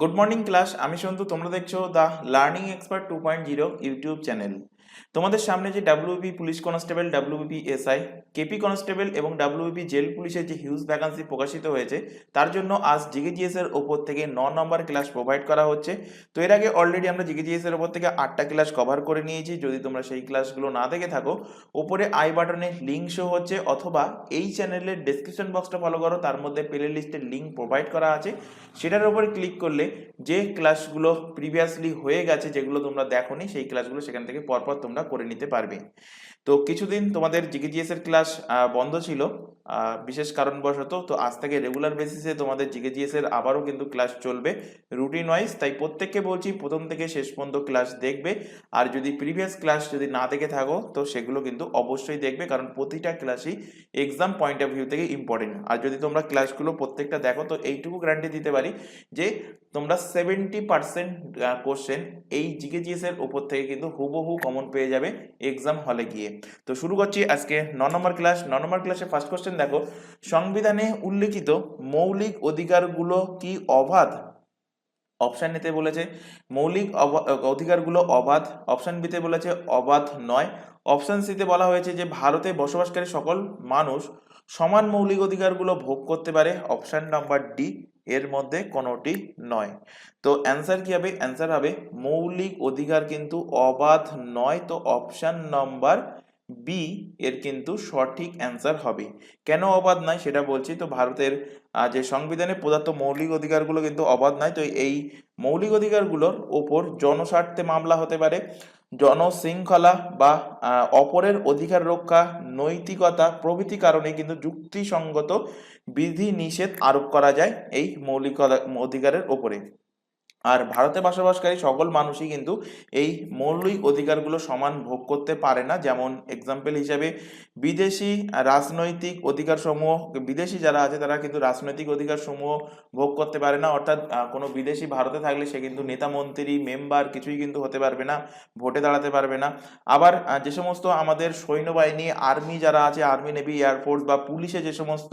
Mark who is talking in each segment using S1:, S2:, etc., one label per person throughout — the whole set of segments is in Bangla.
S1: গুড মর্নিং ক্লাস, আমি সন্তু। তোমরা দেখছো the learning expert 2.0 YouTube channel. তোমাদের সামনে যে WB police constable, WB SI, KP constable এবং ডাব্লিউবি জেল পুলিশের যে হিউজ ভ্যাকান্সি প্রকাশিত হয়েছে, তার জন্য আজ জিকেজিএস এর ওপর থেকে 9 নম্বর ক্লাস প্রোভাইড করা হচ্ছে। তো এর আগে অলরেডি আমরা জিকেজিএস এর ওপর থেকে 8টা ক্লাস কভার করে নিয়েছি। যদি তোমরা সেই ক্লাসগুলো না দেখে থাকো, ওপরে আই বাটনে লিঙ্ক শো হচ্ছে, অথবা এই চ্যানেলের ডেসক্রিপশন বক্সটা ফলো করো, তার মধ্যে প্লে লিস্টের লিঙ্ক প্রোভাইড করা আছে। সেটার উপরে ক্লিক করলে যে ক্লাসগুলো প্রিভিয়াসলি হয়ে গেছে, যেগুলো তোমরা দেখোনি, সেই ক্লাসগুলো সেখান থেকে পরপর তোমরা করে নিতে পারবে। তো কিছুদিন তোমাদের জিকেজিএস এর ক্লাস বন্ধ ছিল বিশেষ কারণবশত। তো আজ থেকে রেগুলার বেসিসে তোমাদের জিকেজিএস এর আবারও কিন্তু ক্লাস চলবে রুটিন ওয়াইজ। তাই প্রত্যেককে বলছি প্রথম থেকে শেষ পর্যন্ত ক্লাস দেখবে। আর যদি প্রিভিয়াস ক্লাস যদি না দেখে থাকো, তো সেগুলো কিন্তু অবশ্যই দেখবে, কারণ প্রতিটা ক্লাসই এক্সাম পয়েন্ট অফ ভিউ থেকে ইম্পর্টেন্ট। আর যদি তোমরা ক্লাসগুলো প্রত্যেকটা দেখো, তো এইটুকু গ্যারান্টি দিতে পারি যে তোমরা 70% কোশ্চেন এই জিকেজিএস এর উপর থেকে কিন্তু হুবহু কমন পেয়ে যাবে এক্সাম হলে গিয়ে। তো শুরু করছি আজকে 9 নম্বর ক্লাস। 9 নম্বর ক্লাসে ফার্স্ট কোশ্চেন দেখো, সংবিধানে উল্লিখিত মৌলিক অধিকারগুলো কি অবাধ? অপশন নিতে বলেছে মৌলিক অধিকারগুলো অবাধ, অপশন বিতে বলেছে অবাধ নয়, অপশন সিতে বলা হয়েছে যে ভারতে বসবাসকারী সকল মানুষ সমান মৌলিক অধিকারগুলো ভোগ করতে পারে, অপশন নাম্বার ডি এর মধ্যে কোনোটি নয়। তো অ্যান্সার কি হবে? অ্যান্সার হবে মৌলিক অধিকার কিন্তু অবাধ নয়। তো অপশন নাম্বার বি এর কিন্তু সঠিক অ্যান্সার হবে। কেন অবাধ নয় সেটা বলছি। তো ভারতের যে সংবিধানে প্রদত্ত মৌলিক অধিকারগুলো কিন্তু অবাধ নয়। তো এই মৌলিক অধিকারগুলোর ওপর জনস্বার্থে মামলা হতে পারে, জনশৃঙ্খলা বা অপরের অধিকার রক্ষা, নৈতিকতা প্রভৃতি কারণে কিন্তু যুক্তিসঙ্গত বিধি নিষেধ আরোপ করা যায় এই মৌলিক অধিকারের ওপরে। আর ভারতে বসবাসকারী সকল মানুষই কিন্তু এই মৌলিক অধিকারগুলো সমান ভোগ করতে পারে না। যেমন এক্সাম্পল হিসাবে বিদেশি রাজনৈতিক অধিকার সমূহ, বিদেশি যারা আছে তারা কিন্তু রাজনৈতিক অধিকার সমূহ ভোগ করতে পারে না। অর্থাৎ কোনো বিদেশি ভারতে থাকলে সে কিন্তু নেতা মন্ত্রী মেম্বার কিছুই কিন্তু হতে পারবে না, ভোটে দাঁড়াতে পারবে না। আবার যে সমস্ত আমাদের সৈন্যবাহিনী, আর্মি যারা আছে, আর্মি নেভি এয়ারফোর্স বা পুলিশে যে সমস্ত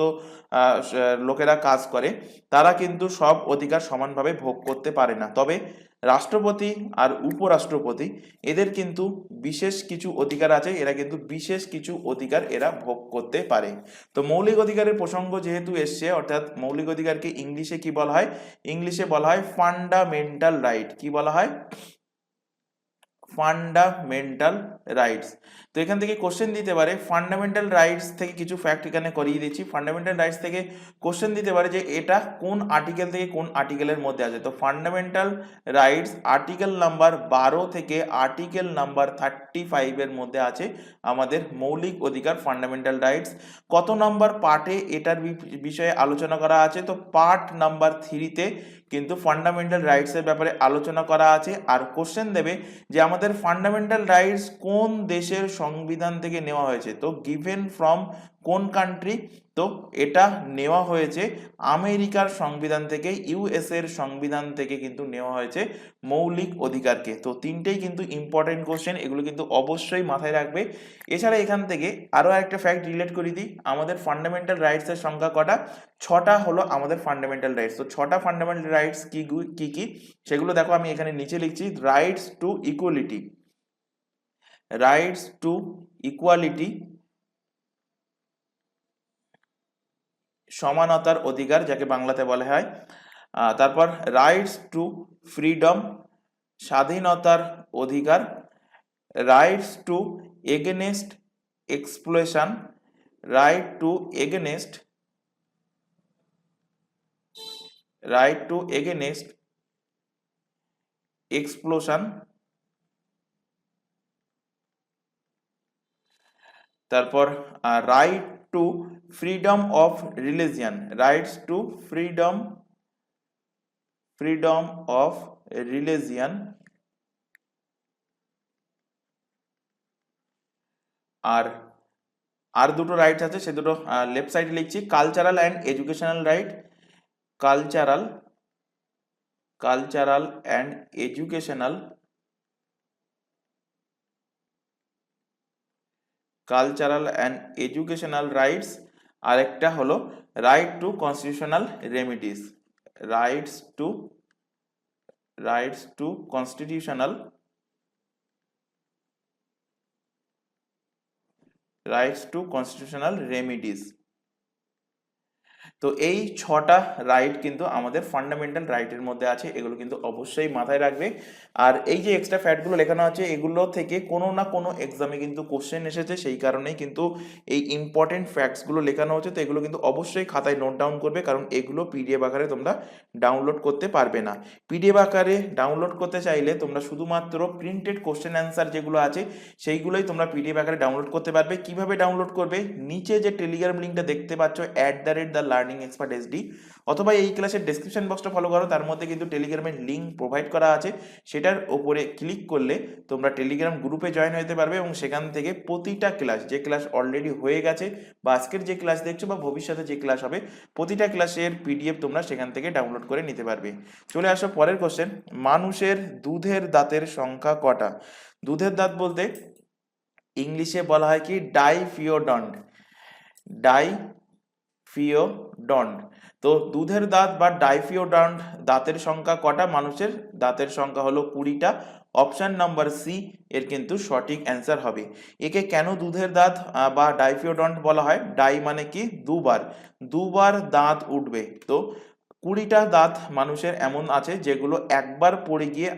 S1: লোকেরা কাজ করে, তারা কিন্তু সব অধিকার সমানভাবে ভোগ করতে পারে না। তবে রাষ্ট্রপতি আর উপরাষ্ট্রপতি এদের কিন্তু বিশেষ কিছু অধিকার আছে, এরা কিন্তু বিশেষ কিছু অধিকার এরা ভোগ করতে পারে। তো মৌলিক অধিকারের প্রসঙ্গ যেহেতু এসছে, অর্থাৎ মৌলিক অধিকারকে ইংলিশে কি বলা হয়? ইংলিশে বলা হয় ফান্ডামেন্টাল রাইট। কি বলা হয়? Fundamental rights. তো এখান থেকে কোশ্চেন দিতে পারে ফান্ডামেন্টাল রাইটস থেকে কিছু ফ্যাক্ট এখানে করিয়ে দিচ্ছি। ফান্ডামেন্টাল রাইটস থেকে কোশ্চেন দিতে পারে যে এটা কোন আর্টিকেল থেকে কোন আর্টিকেলের মধ্যে আছে। তো ফান্ডামেন্টাল রাইটস আর্টিকেল নাম্বার 12 থেকে আর্টিকেল নাম্বার 35 এর মধ্যে আছে আমাদের মৌলিক অধিকার ফান্ডামেন্টাল রাইটস। কত নাম্বার পার্টে এটার বিষয়ে আলোচনা করা আছে? তো পার্ট নাম্বার 3-তে কিন্তু ফান্ডামেন্টাল রাইটসের ব্যাপারে আলোচনা করা আছে। আর কোশ্চেন দেবে যে আমাদের ফান্ডামেন্টাল রাইটস কোন দেশের সংবিধান থেকে নেওয়া হয়েছে। তো গিভেন ফ্রম কোন কান্ট্রি? তো এটা নেওয়া হয়েছে আমেরিকার সংবিধান থেকে, ইউএস এর সংবিধান থেকে কিন্তু নেওয়া হয়েছে মৌলিক অধিকারকে। তো তিনটেই কিন্তু ইম্পর্টেন্ট কোশ্চেন, এগুলো কিন্তু অবশ্যই মাথায় রাখবে। এছাড়া এখান থেকে আরো একটা ফ্যাক্ট রিলেট করে দিই, আমাদের ফান্ডামেন্টাল রাইটস এর সংখ্যা কটা? 6টা হলো আমাদের ফান্ডামেন্টাল রাইটস। তো 6টা ফান্ডামেন্টাল রাইটস কি কি সেগুলো দেখো, আমি এখানে নিচে লিখছি। Rights to equality, rights to equality, সমানতার অধিকার যাকে বাংলাতে বলা হয়। তারপর রাইটস টু ফ্রিডম, স্বাধীনতার অধিকার, rights to against explosion, right to against, right to against explosion, তারপর right to freedom of religion, rights to freedom, freedom of religion. আর আর দুটো রাইটস আছে, সে দুটো লেফট সাইডে লিখছি। Cultural and educational right, cultural, cultural and educational, cultural and educational rights. আরেকটা হলো right to constitutional remedies, rights to rights to constitutional remedies. তো এই 6টা রাইট কিন্তু আমাদের ফান্ডামেন্টাল রাইটের মধ্যে আছে, এগুলো কিন্তু অবশ্যই মাথায় রাখবে। আর এই যে এক্সট্রা ফ্যাক্টগুলো লেখানো আছে এগুলো থেকে কোনো না কোনো এক্সামে কিন্তু কোশ্চেন এসেছে, সেই কারণেই কিন্তু এই ইম্পর্টেন্ট ফ্যাক্টসগুলো লেখানো হচ্ছে। তো এগুলো কিন্তু অবশ্যই খাতায় নোট ডাউন করবে, কারণ এগুলো পিডিএফ আকারে তোমরা ডাউনলোড করতে পারবে না। পিডিএফ আকারে ডাউনলোড করতে চাইলে তোমরা শুধুমাত্র প্রিন্টেড কোশ্চেন অ্যান্সার যেগুলো আছে সেইগুলোই তোমরা পিডিএফ আকারে ডাউনলোড করতে পারবে। কিভাবে ডাউনলোড করবে? নিচে যে টেলিগ্রাম লিঙ্কটা দেখতে পাচ্ছ @TheLearningExpertSD, অথবা এই ক্লাসের ডেসক্রিপশন বক্সটা ফলো করো, তার মধ্যে কিন্তু টেলিগ্রামের লিঙ্ক প্রোভাইড করা আছে। সেটার উপরে ক্লিক করলে তোমরা টেলিগ্রাম গ্রুপে জয়েন হতে পারবে এবং সেখান থেকে প্রতিটা ক্লাস, যে ক্লাস অলরেডি হয়ে গেছে বা আজকের যে ক্লাস দেখছো বা ভবিষ্যতে যে ক্লাস হবে, প্রতিটা ক্লাসের পিডিএফ তোমরা সেখান থেকে ডাউনলোড করে নিতে পারবে। চলে আসো পরের কোশ্চেন, মানুষের দুধের দাঁতের সংখ্যা কটা? দুধের দাঁত বলতে ইংলিশে বলা হয় কি ডাইফিওডন্ট। ডাইফিওডন্ট। তো দুধের দাঁত বা ডাইফিওডন্ট দাঁতের সংখ্যা কটা? মানুষের দাঁতের সংখ্যা হলো 20টা। অপশন নাম্বার সি এর কিন্তু সঠিক অ্যান্সার হবে। একে কেন দুধের দাঁত বা ডাইফিওডন্ট বলা হয়? ডাই মানে কি দুবার দাঁত উঠবে। তো 20টা দাঁত মানুষের এমন আছে যেগুলো একবার পড়ে গিয়ে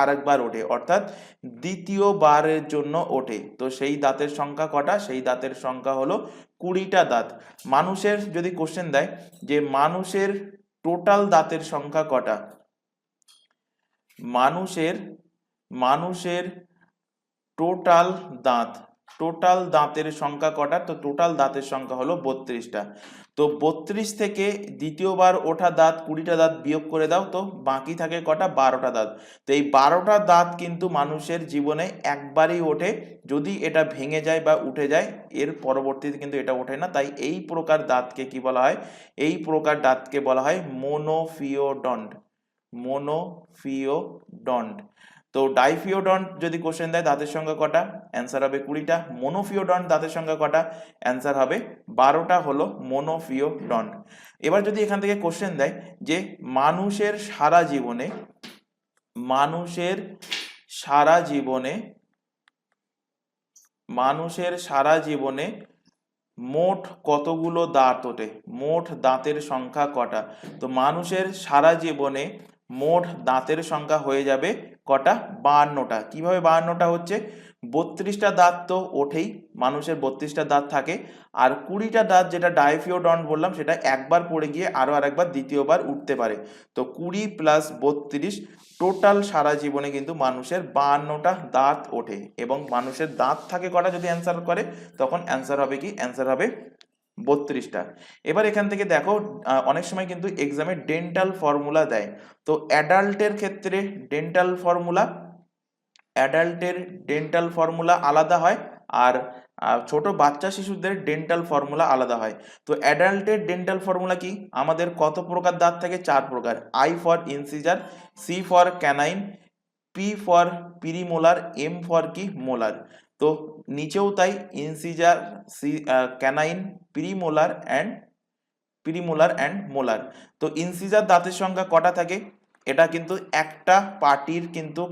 S1: আরেকবার ওঠে, অর্থাৎ দ্বিতীয়বারের জন্য ওঠে। তো সেই দাঁতের সংখ্যা কটা? সেই দাঁতের সংখ্যা হলো 20টা দাঁত। মানুষের যদি কোশ্চেন দেয় যে মানুষের টোটাল দাঁতের সংখ্যা কটা, মানুষের টোটাল দাঁতের সংখ্যা কটা? তো টোটাল দাঁতের সংখ্যা হলো 32টা। তো 32 থেকে দ্বিতীয়বার ওঠা দাঁত 20টা দাঁত বিয়োগ করে দাও, তো বাকি থাকে কটা? 12টা দাঁত। তো এই 12টা দাঁত কিন্তু মানুষের জীবনে একবারই ওঠে। যদি এটা ভেঙে যায় বা উঠে যায়, এর পরবর্তীতে কিন্তু এটা ওঠে না। তাই এই প্রকার দাঁতকে কি বলা হয়? এই প্রকার দাঁতকে বলা হয় মোনোফিওডন্ট। তো ডাইফিওডন্ট যদি কোশ্চেন দেয় দাঁতের সংখ্যা কটা? অ্যান্সার হবে 20টা। মোনোফিওডন্ট দাঁতের সংখ্যা কটা? অ্যান্সার হবে 12টা হলো মোনোফিওডন্ট। এবার যদি এখান থেকে কোশ্চেন দেয় যে মানুষের সারা জীবনে মোট কতগুলো দাঁত ওঠে? মোট দাঁতের সংখ্যা কটা? তো মানুষের সারা জীবনে মোট দাঁতের সংখ্যা হয়ে যাবে কটা? 52টা। কিভাবে 52টা হচ্ছে? 32টা দাঁত তো ওঠেই, মানুষের 32টা দাঁত থাকে, আর 20টা দাঁত যেটা ডাইফিওডন্ট বললাম সেটা একবার পড়ে গিয়ে আরেকবার দ্বিতীয়বার উঠতে পারে। তো 20 + 32 টোটাল সারা জীবনে কিন্তু মানুষের 52টা দাঁত ওঠে। এবং মানুষের দাঁত থাকে কটা যদি অ্যান্সার করে, তখন অ্যান্সার হবে কি? অ্যান্সার হবে 32টা। এবার এখান থেকে দেখো অনেক সময় কিন্তু এক্সামে ডেন্টাল ফর্মুলা দেয়। তো অ্যাডাল্টের ক্ষেত্রে ডেন্টাল ফর্মুলা আলাদা হয়, আর ছোট বাচ্চা শিশুদের ডেন্টাল ফর্মুলা আলাদা হয়। তো অ্যাডাল্টের ডেন্টাল ফর্মুলা কি? আমাদের কত প্রকার দাঁত থাকে? 4 প্রকার। I for incisor, C for canine, P for premolar, M for কি? মোলার। তো নিচেও তাই, incisor, canine, premolar and molar. তো ইনসিজার দাঁতের সংখ্যা কটা থাকে? এটা কিন্তু একটা পার্টির কিন্তু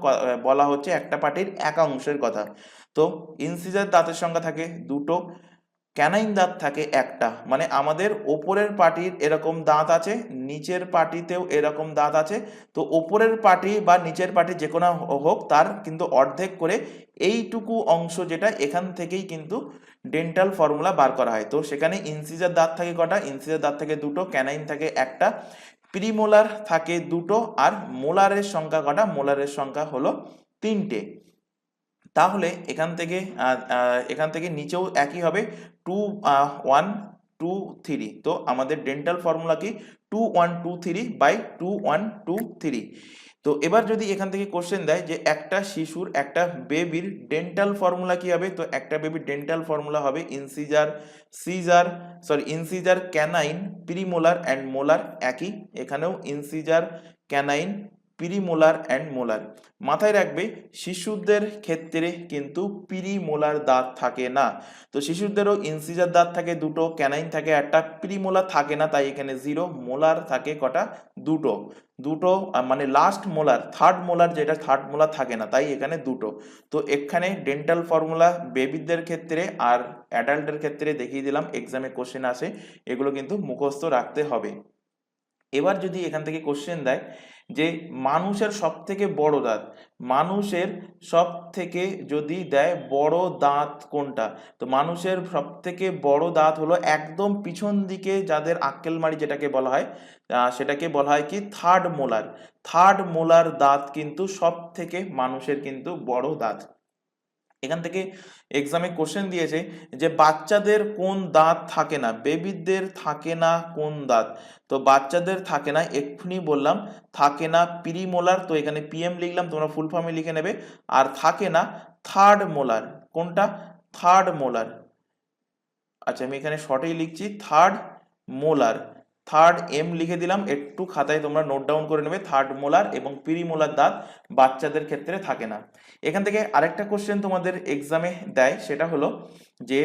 S1: বলা হচ্ছে, একটা পার্টির এক অংশের কথা। তো ইনসিজার দাঁতের সংখ্যা থাকে 2টো, ক্যানাইন দাঁত থাকে একটা। মানে আমাদের ওপরের পার্টির এরকম দাঁত আছে, নিচের পার্টিতেও এরকম দাঁত আছে। তো ওপরের পার্টি বা নিচের পার্টি যে কোনো হোক, তার কিন্তু অর্ধেক করে এইটুকু অংশ যেটা, এখান থেকেই কিন্তু ডেন্টাল ফর্মুলা বার করা হয়। তো সেখানে ইনসিজার দাঁত থাকে কটা? ইনসিজার দাঁত থাকে 2টো, ক্যানাইন থাকে একটা, প্রিমোলার থাকে 2টো, আর মোলারের সংখ্যা কটা? মোলারের সংখ্যা হলো 3টে। তাহলে এখান থেকে নিচেও একই হবে, 2 1 2 3। তো আমাদের ডেন্টাল ফর্মুলা কি? 2 1 2 3 বাই 2 1 2 3। তো এবার যদি এখান থেকে কোশ্চেন দেয় যে একটা শিশুর, একটা বেবির ডেন্টাল ফর্মুলা কি হবে? তো একটা বেবির ডেন্টাল ফর্মুলা হবে incisor, canine, premolar and molar. একই, এখানেও ইনসিজার, ক্যানাইন, পিরিমোলার অ্যান্ড মোলার। মাথায় রাখবে শিশুদের ক্ষেত্রে কিন্তু পিরিমোলার দাঁত থাকে না। তো শিশুদেরও ইনসিজার দাঁত থাকে দুটো, ক্যানাইন থাকে একটা, প্রিমোলার থাকে না, তাই এখানে 0। মোলার থাকে কটা? দুটো। দুটো মানে লাস্ট মোলার, থার্ড মোলার যেটা, থার্ড মোলার থাকে না, তাই এখানে দুটো। তো এখানে ডেন্টাল ফর্মুলা বেবিদের ক্ষেত্রে আর অ্যাডাল্টের ক্ষেত্রে দেখিয়ে দিলাম, এক্সামে কোশ্চেন আসে, এগুলো কিন্তু মুখস্থ রাখতে হবে। এবার যদি এখান থেকে কোশ্চেন দেয় যে মানুষের সব থেকে বড় দাঁত, মানুষের সব থেকে যদি দেয় বড় দাঁত কোনটা, তো মানুষের সব থেকে বড় দাঁত হলো একদম পিছন দিকে যাদের আক্কেলমারি যেটাকে বলা হয়, সেটাকে বলা হয় কি থার্ড মোলার। থার্ড মোলার দাঁত কিন্তু সব থেকে মানুষের কিন্তু বড় দাঁত। এখান থেকে এক্সামে কোশ্চেন দিয়েছে যে বাচ্চাদের কোন দাঁত থাকে না, বেবিদের থাকে না কোন দাঁত। তো বাচ্চাদের থাকে না, এক্ষুনি বললাম, থাকে না প্রিমোলার, তো এখানে পিএম লিখলাম, তোমরা ফুল ফর্মে লিখে নেবে। আর থাকে না থার্ড মোলার, কোনটা? Third molar. আচ্ছা, আমি এখানে শর্টেই লিখছি থার্ড মোলার, থার্ড এম লিখে দিলাম, একটু খাতায় তোমরা নোট ডাউন করে নেবে। থার্ড মোলার এবং প্রিমোলার দাঁত বাচ্চাদের ক্ষেত্রে থাকে না। এখান থেকে আরেকটা কোশ্চেন তোমাদের এক্সামে দেয়, সেটা হলো যে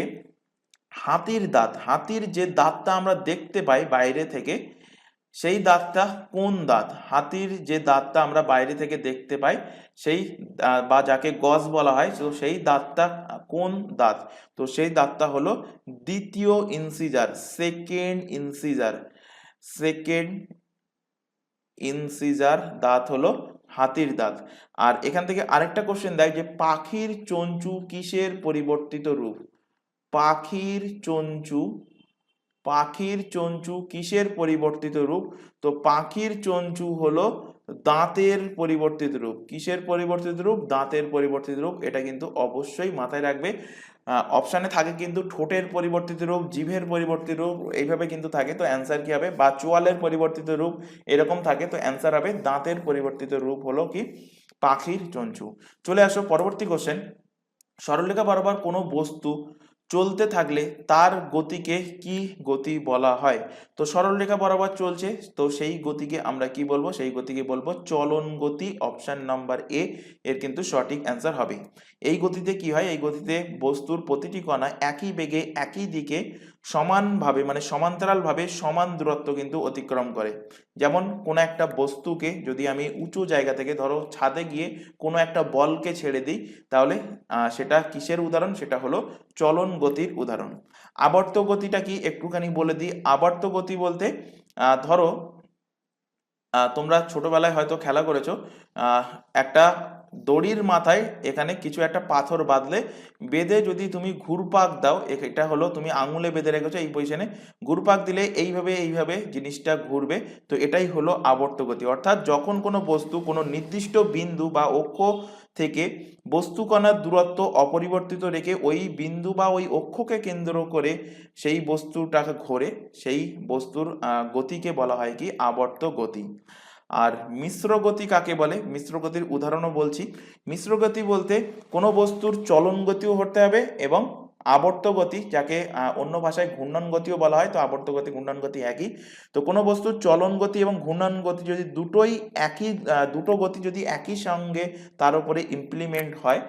S1: হাতির দাঁত, হাতির যে দাঁতটা আমরা দেখতে পাই বাইরে থেকে, সেই দাঁতটা কোন দাঁত? হাতির যে দাঁতটা আমরা বাইরে থেকে দেখতে পাই, সেই বা যাকে গজ বলা হয়, তো সেই দাঁতটা কোন দাঁত? তো সেই দাঁতটা হলো দ্বিতীয় incisor, second incisor. Second incisor দাঁত হলো হাতির দাঁত। আর এখান থেকে আরেকটা কোশ্চেন দেয় যে পাখির চঞ্চু কিসের পরিবর্তিত রূপ? পাখির চঞ্চু, পাখির চঞ্চু কিসের পরিবর্তিত রূপ? তো পাখির চঞ্চু হলো দাঁতের পরিবর্তিত রূপ। কিসের পরিবর্তিত রূপ? দাঁতের পরিবর্তিত রূপ। এটা কিন্তু অবশ্যই মাথায় রাখবে। অপশানে থাকে কিন্তু ঠোঁটের পরিবর্তিত রূপ, জিভের পরিবর্তিত রূপ, এইভাবে কিন্তু থাকে। তো অ্যান্সার কি হবে? বা চোয়ালের পরিবর্তিত রূপ, এরকম থাকে। তো অ্যান্সার হবে দাঁতের পরিবর্তিত রূপ হলো কি পাখির চঞ্চু। চলে আসো পরবর্তী কোশ্চেন। সরলরেখা বরাবর কোনো বস্তু চলতে থাকলে তার গতিকে কি গতি বলা হয়? তো সরলরেখা বরাবর চলছে, তো সেই গতিকে আমরা কি বলবো? সেই গতিকে বলবো চলন গতি। অপশন নাম্বার এ এর কিন্তু সঠিক অ্যান্সার হবে। এই গতিতে কি হয়? এই গতিতে বস্তুর প্রতিটি কণা একই বেগে একই দিকে সমানভাবে মানে সমান্তরালভাবে সমান দূরত্ব কিন্তু অতিক্রম করে। যেমন কোনো একটা বস্তুকে যদি আমি উঁচু জায়গা থেকে, ধরো ছাদে গিয়ে কোনো একটা বলকে ছেড়ে দিই, তাহলে সেটা কিসের উদাহরণ? সেটা হলো চলন গতির উদাহরণ। আবর্ত গতিটা কি একটুখানি বলে দিই। আবর্ত গতি বলতে ধরো তোমরা ছোটবেলায় হয়তো খেলা করেছো, একটা দড়ির মাথায় এখানে কিছু একটা পাথর বাঁধলে, বেঁধে যদি তুমি ঘুরপাক দাও, এটা হলো তুমি আঙুলে বেঁধে রেখেছো এই পজিশনে, ঘুরপাক দিলে এইভাবে এইভাবে জিনিসটা ঘুরবে। তো এটাই হলো আবর্ত গতি। অর্থাৎ যখন কোনো বস্তু কোনো নির্দিষ্ট বিন্দু বা অক্ষ থেকে বস্তু কণার দূরত্ব অপরিবর্তিত রেখে ওই বিন্দু বা ওই অক্ষকে কেন্দ্র করে সেই বস্তুটাকে ঘোরে, সেই বস্তুর গতিকে বলা হয় কি আবর্ত গতি। আর মিশ্র গতি কাকে বলে? মিশ্র গতির উদাহরণও বলছি। মিশ্র গতি বলতে কোনো বস্তুর চলন গতিও হতে হবে এবং আবর্ত গতি, যাকে অন্য ভাষায় ঘূর্ণন গতিও বলা হয়, তো আবর্ত গতি ঘূর্ণন গতি একই। তো কোনো বস্তুর চলন গতি এবং ঘূর্ণন গতি যদি দুটোই একই, দুটো গতি যদি একই সঙ্গে তার উপরে ইমপ্লিমেন্ট হয়,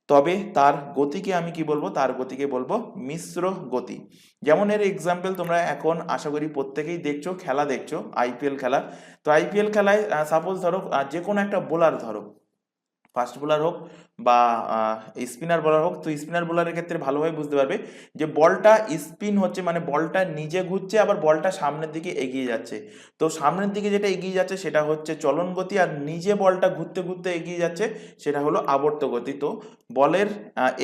S1: তবে তার গতিকে আমি কি বলবো? তার গতিকে বলবো মিশ্র গতি। যেমন এর এক্সাম্পল তোমরা এখন আশা করি প্রত্যেকেই দেখছো, খেলা দেখছো, আইপিএল খেলা। তো আইপিএল খেলায় সাপোজ ধরো যে কোনো একটা বোলার, ধরো ফাস্ট বোলার হোক বা স্পিনার বোলার হোক, তো স্পিনার বোলারের ক্ষেত্রে ভালোভাবে বুঝতে পারবে যে বলটা স্পিন হচ্ছে, মানে বলটা নিজে ঘুরছে, আবার বলটা সামনের দিকে এগিয়ে যাচ্ছে। তো সামনের দিকে যেটা এগিয়ে যাচ্ছে সেটা হচ্ছে চলন গতি, আর নিজে বলটা ঘুরতে ঘুরতে এগিয়ে যাচ্ছে সেটা হলো আবর্ত গতি। তো বলের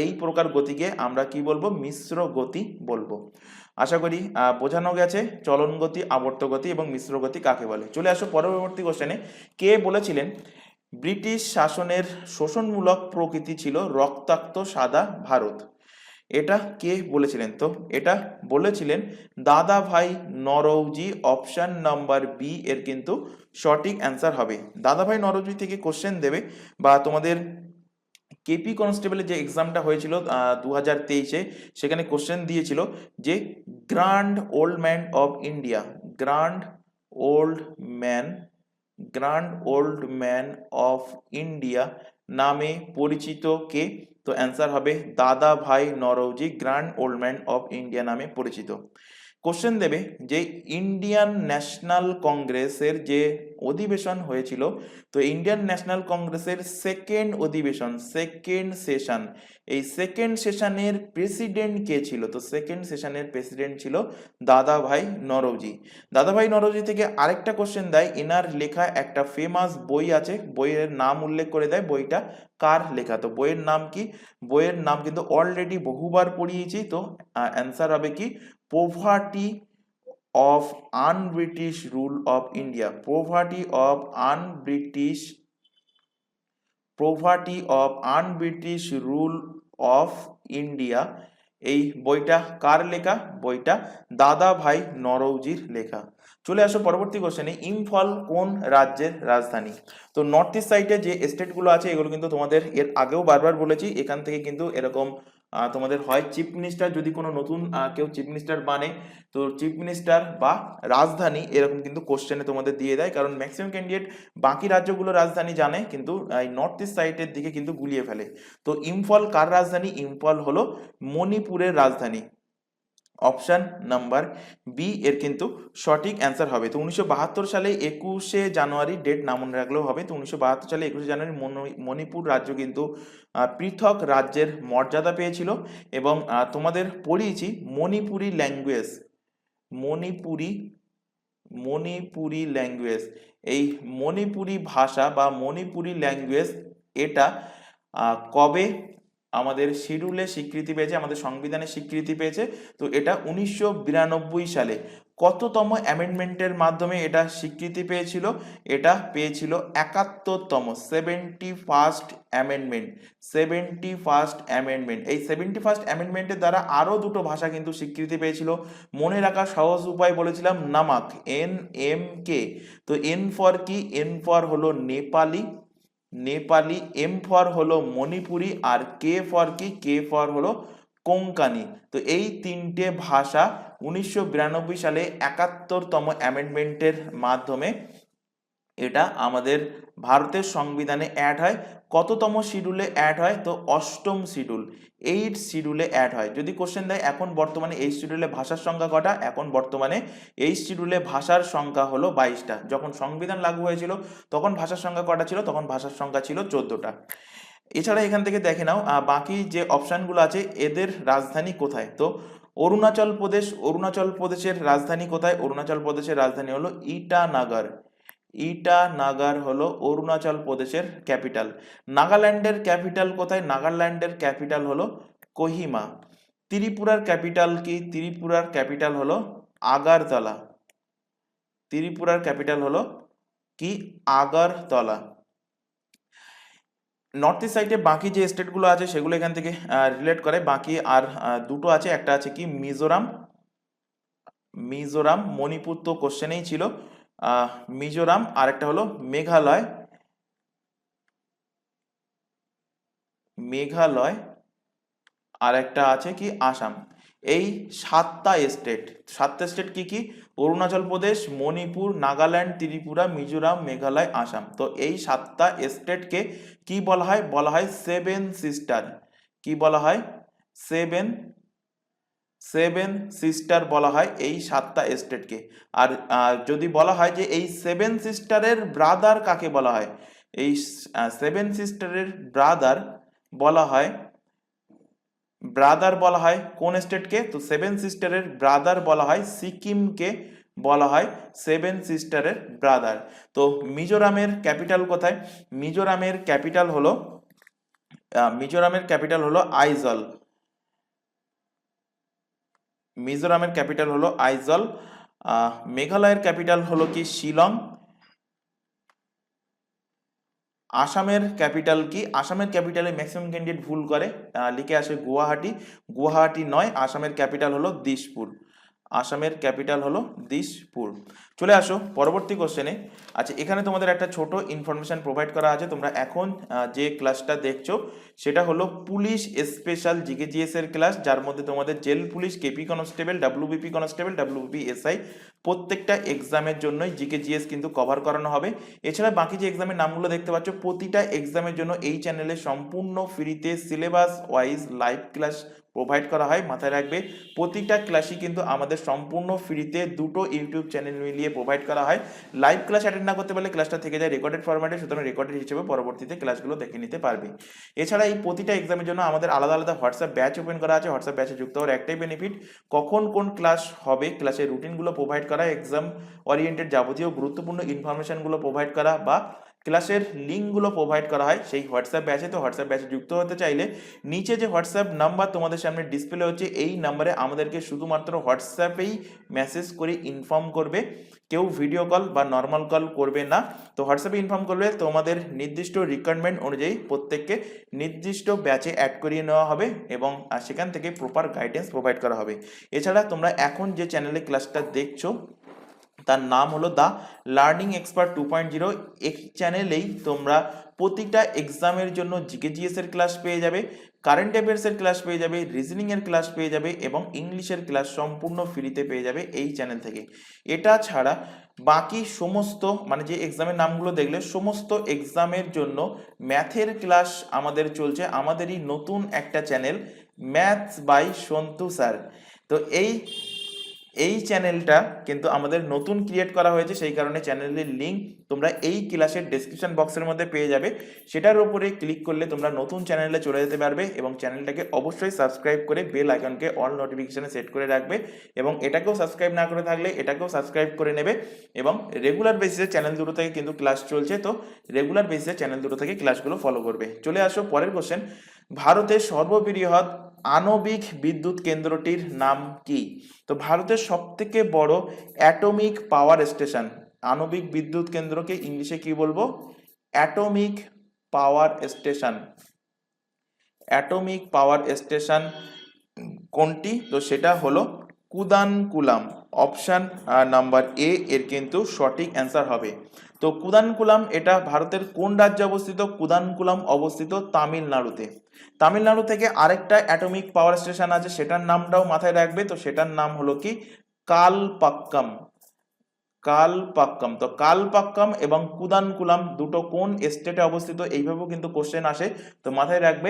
S1: এই প্রকার গতিকে আমরা কি বলবো? মিশ্র গতি বলবো। আশা করি বোঝানো গেছে চলন গতি, আবর্ত গতি এবং মিশ্র গতি কাকে বলে। চলে আসো পরবর্তী কোশ্চেনে। কে বলেছিলেন ব্রিটিশ শাসনের শোষণমূলক প্রকৃতি ছিল রক্তাক্ত সাদা ভারত? এটা কে বলেছিলেন? তো এটা বলেছিলেন দাদাভাই নওরোজি। অপশন নাম্বার বি এর কিন্তু সঠিক অ্যান্সার হবে। দাদাভাই নওরোজি থেকে কোশ্চেন দেবে, বা তোমাদের কেপি কনস্টেবলের যে এক্সামটা হয়েছিল 2023-এ, সেখানে কোশ্চেন দিয়েছিল যে grand old man of India, grand old man, grand old man of India নামে পরিচিত কে? তো অ্যান্সার হবে Dadabhai Naoroji grand old man of India নামে পরিচিত। কোশ্চেন দেবে যে ইন্ডিয়ান ন্যাশনাল কংগ্রেসের যে অধিবেশন হয়েছিল, তো ইন্ডিয়ান ন্যাশনাল কংগ্রেসের সেকেন্ড অধিবেশন, সেকেন্ড সেশন, এই সেকেন্ড সেশনের প্রেসিডেন্ট কে ছিল? তো সেকেন্ড সেশনের প্রেসিডেন্ট ছিল দাদা ভাই নরৌজি। দাদা ভাই নরৌজি থেকে আরেকটা কোশ্চেন দেয়, এনার লেখা একটা ফেমাস বই আছে, বইয়ের নাম উল্লেখ করে দেয়, বইটা কার লেখা? তো বইয়ের নাম কি? বইয়ের নাম কিন্তু অলরেডি বহুবার পড়িয়েছি, তো অ্যান্সার হবে কি poverty of un-British rule of India. Poverty of un-British rule of India, এই বইটা কার লেখা? বইটা দাদা ভাই নরৌজির লেখা। চলে আসো পরবর্তী কোশ্চেনে, ইম্ফল কোন রাজ্যের রাজধানী? তো নর্থ ইস্ট সাইডে যে স্টেটগুলো আছে এগুলো কিন্তু তোমাদের এর আগেও বারবার বলেছি, এখান থেকে কিন্তু এরকম তোমাদের হয় চিফ মিনিস্টার, যদি কোনো নতুন কেউ চিফ মিনিস্টার বানে, তো চিফ মিনিস্টার বা রাজধানী এরকম কিন্তু কোশ্চেনে তোমাদের দিয়ে দেয়, কারণ ম্যাক্সিমাম ক্যান্ডিডেট বাকি রাজ্যগুলো রাজধানী জানে কিন্তু এই নর্থ ইস্ট সাইডের দিকে কিন্তু গুলিয়ে ফেলে। তো ইম্ফল কার রাজধানী? ইম্ফল হলো মণিপুরের রাজধানী। অপশন নাম্বার বি এর কিন্তু সঠিক অ্যান্সার হবে। তো 1972 সালে 21শে জানুয়ারি, ডেট না মনে রাখলেও হবে, তো 1972 সালে 21শে জানুয়ারি মণিপুর রাজ্য কিন্তু পৃথক রাজ্যের মর্যাদা পেয়েছিল। এবং তোমাদের পড়িয়েছি মণিপুরি ল্যাঙ্গুয়েজ, মণিপুরি ল্যাঙ্গুয়েজ, এই মণিপুরি ভাষা বা মণিপুরি ল্যাঙ্গুয়েজ এটা কবে আমাদের শিডিউলে স্বীকৃতি পেয়েছে, আমাদের সংবিধানে স্বীকৃতি পেয়েছে? তো এটা 1992 সালে। কততম অ্যামেন্ডমেন্টের মাধ্যমে এটা স্বীকৃতি পেয়েছিল? এটা পেয়েছিল 71তম, 71st অ্যামেন্ডমেন্ট, 71st অ্যামেন্ডমেন্ট। এই 71st অ্যামেন্ডমেন্টের দ্বারা আরও দুটো ভাষা কিন্তু স্বীকৃতি পেয়েছিল। মনে রাখা সহজ উপায় বলেছিলাম নামাক, NMK। তো এন ফর কি? এন ফর হলো নেপালি, এম ফর হলো মণিপুরি, আর কে ফর কি? কে ফর হলো কোঙ্কানি। তো এই তিনটে ভাষা 1992 সালে 71তম অ্যামেন্ডমেন্টের মাধ্যমে এটা আমাদের ভারতের সংবিধানে অ্যাড হয়। কততম শিডিউলে অ্যাড হয়? তো 8ম শিডিউল, 8 শিডিউলে অ্যাড হয়। যদি কোশ্চেন দেয় এখন বর্তমানে এই শিডিউলে ভাষার সংখ্যা কটা, এখন বর্তমানে এই শিডিউলে ভাষার সংখ্যা হলো 22টা। যখন সংবিধান লাগু হয়েছিল তখন ভাষার সংখ্যা কটা ছিল? তখন ভাষার সংখ্যা ছিল 14টা। এছাড়া এখান থেকে দেখে নাও বাকি যে অপশানগুলো আছে এদের রাজধানী কোথায়। তো অরুণাচল প্রদেশের রাজধানী কোথায়? অরুণাচল প্রদেশের রাজধানী হলো ইটানগর। ইটানগর হলো অরুণাচল প্রদেশের ক্যাপিটাল। নাগাল্যান্ডের ক্যাপিটাল কোথায়? নাগাল্যান্ডের ক্যাপিটাল হলো কোহিমা। ত্রিপুরার ক্যাপিটাল কি? ত্রিপুরার ক্যাপিটাল হলো আগরতলা। ত্রিপুরার ক্যাপিটাল হলো কি? আগরতলা। নর্থ ইস্ট সাইডে বাকি যে স্টেটগুলো আছে সেগুলো এখান থেকে রিলেট করে। বাকি আর দুটো আছে, একটা আছে কি মিজোরাম, মণিপুর তো কোশ্চেনেই ছিল, মিজোরাম, আর একটা হলো মেঘালয়, আর একটা আছে কি আসাম। এই 7টা স্টেট কি কি? অরুণাচল প্রদেশ, মণিপুর, নাগাল্যান্ড, ত্রিপুরা, মিজোরাম, মেঘালয়, আসাম। তো এই 7টা স্টেটকে কি বলা হয়? বলা হয় সেভেন সিস্টার। কি বলা হয়? সেভেন সিস্টার বলা হয় এই 7টা স্টেটকে। আর যদি বলা হয় যে এই সেভেন সিস্টারের ব্রাদার কাকে বলা হয়? এই সেভেন সিস্টারের ব্রাদার বলা হয় কোন স্টেটকে? তো সেভেন সিস্টারের ব্রাদার বলা হয় সিকিমকে, বলা হয় সেভেন সিস্টারের ব্রাদার। তো মিজোরামের ক্যাপিটাল কোথায়? মিজোরামের ক্যাপিটাল হলো আইজল। মিজোরামের ক্যাপিটাল হলো আইজল। মেঘালয়ের ক্যাপিটাল হলো কি? শিলং। আসামের ক্যাপিটাল কি? আসামের ক্যাপিটালে ম্যাক্সিমাম ক্যান্ডিডেট ভুল করে, লিখে আসে গুয়াহাটি নয়, আসামের ক্যাপিটাল হলো দিসপুর। আসামের ক্যাপিটাল হলো দিসপুর। চলে আসো পরবর্তী কোশ্চেনে। আচ্ছা, এখানে তোমাদের একটা ছোট ইনফরমেশন প্রোভাইড করা আছে। তোমরা এখন যে ক্লাসটা দেখছো সেটা হলো পুলিশ স্পেশাল জিকে জিএস এর ক্লাস, যার মধ্যে তোমাদের jail police, KP constable, WBP constable, WBP SI প্রত্যেকটা এক্সামের জন্যই জিকে জিএস কিন্তু কভার করানো হবে। এছাড়া বাকি যে এক্সামের নামগুলো দেখতে পাচ্ছ, প্রতিটা এক্সামের জন্য এই চ্যানেলে সম্পূর্ণ ফ্রিতে syllabus wise live class provide করা হয়। মাথায় রাখবে প্রতিটা ক্লাসই কিন্তু আমাদের সম্পূর্ণ ফ্রিতে দুটো ইউটিউব চ্যানেল মিলিয়ে প্রোভাইড করা হয়। লাইভ ক্লাস অ্যাটেন্ড না করতে পারলে ক্লাসটা থেকে যায় রেকর্ডেড ফরম্যাটে, সুতরাং রেকর্ডেড হিসেবে পরবর্তীতে ক্লাসগুলো দেখে নিতে পারবে। এছাড়া এই প্রতিটা এক্সামের জন্য আমাদের আলাদা আলাদা হোয়াটসঅ্যাপ ব্যাচ ওপেন করা আছে। হোয়াটসঅ্যাপ ব্যাচে যুক্ত হওয়ার একটাই বেনিফিট, কখন কোন ক্লাস হবে ক্লাসের রুটিনগুলো প্রোভাইড করা, এক্সাম ওরিয়েন্টেড যাবতীয় গুরুত্বপূর্ণ ইনফরমেশনগুলো প্রোভাইড করা বা ক্লাসের লিঙ্কগুলো প্রোভাইড করা হয় সেই হোয়াটসঅ্যাপ ব্যাচে। তো হোয়াটসঅ্যাপ ব্যাচে যুক্ত হতে চাইলে নিচে যে হোয়াটসঅ্যাপ নাম্বার তোমাদের সামনে ডিসপ্লে হচ্ছে এই নাম্বারে আমাদেরকে শুধুমাত্র হোয়াটসঅ্যাপেই মেসেজ করে ইনফর্ম করবে, কেউ ভিডিও কল বা নর্মাল কল করবে না। তো হোয়াটসঅ্যাপে ইনফর্ম করলে তোমাদের নির্দিষ্ট রিকোয়ারমেন্ট অনুযায়ী প্রত্যেককে নির্দিষ্ট ব্যাচে অ্যাড করিয়ে নেওয়া হবে এবং সেখান থেকে প্রপার গাইডেন্স প্রোভাইড করা হবে। এছাড়া তোমরা এখন যে চ্যানেলে ক্লাসটা দেখছো তার নাম হলো দ্য লার্নিং এক্সপার্ট 2.0। এই চ্যানেলেই তোমরা প্রতিটা এক্সামের জন্য জিকে জিএস এর ক্লাস পেয়ে যাবে, কারেন্ট অ্যাফেয়ার্সের ক্লাস পেয়ে যাবে, রিজনিংয়ের ক্লাস পেয়ে যাবে এবং ইংলিশের ক্লাস সম্পূর্ণ ফ্রিতে পেয়ে যাবে এই চ্যানেল থেকে। এটা ছাড়া বাকি সমস্ত মানে যে এক্সামের নামগুলো দেখলে সমস্ত এক্সামের জন্য ম্যাথের ক্লাস আমাদের চলছে আমাদেরই নতুন একটা channel maths by Santu sir. তো এই চ্যানেলটা কিন্তু আমাদের নতুন ক্রিয়েট করা হয়েছে, সেই কারণে চ্যানেলের লিঙ্ক তোমরা এই ক্লাসের ডেসক্রিপশন বক্সের মধ্যে পেয়ে যাবে। সেটার উপরে ক্লিক করলে তোমরা নতুন চ্যানেলে চলে যেতে পারবে এবং চ্যানেলটাকে অবশ্যই সাবস্ক্রাইব করে বেল আইকনকে অল নোটিফিকেশনে সেট করে রাখবে এবং এটাকেও সাবস্ক্রাইব না করে থাকলে এটাকেও সাবস্ক্রাইব করে নেবে। এবং রেগুলার বেসিসে চ্যানেল দুটো থেকে কিন্তু ক্লাস চলছে, তো রেগুলার বেসিসে চ্যানেল দুটো থেকে ক্লাসগুলো ফলো করবে। চলে আসো পরের কোশ্চেন, ভারতের সর্ববৃহৎ আণবিক বিদ্যুৎ কেন্দ্রটির নাম কি? তো ভারতের সবথেকে বড় অ্যাটমিক পাওয়ার স্টেশন, আণবিক বিদ্যুৎ কেন্দ্রকে ইংলিশে কি বলবো? Atomic power station. Atomic power station কোনটি? তো সেটা হলো কুদানকুলাম। অপশন নাম্বার এ এর কিন্তু সঠিক অ্যান্সার হবে। তো কুদানকুলাম এটা ভারতের কোন রাজ্যে অবস্থিত? কুদানকুলাম অবস্থিত তামিলনাড়ুতে। তামিলনাড়ু থেকে আরেকটা অ্যাটমিক পাওয়ার স্টেশন আছে, সেটার নামটাও মাথায় রাখবে। তো সেটার নাম হলো কি? কালপাক্কাম। কালপাক্কাম। তো কালপাক্কাম এবং কুদানকুলাম দুটো কোন স্টেটে অবস্থিত এইভাবেও কিন্তু কোশ্চেন আসে, তো মাথায় রাখবে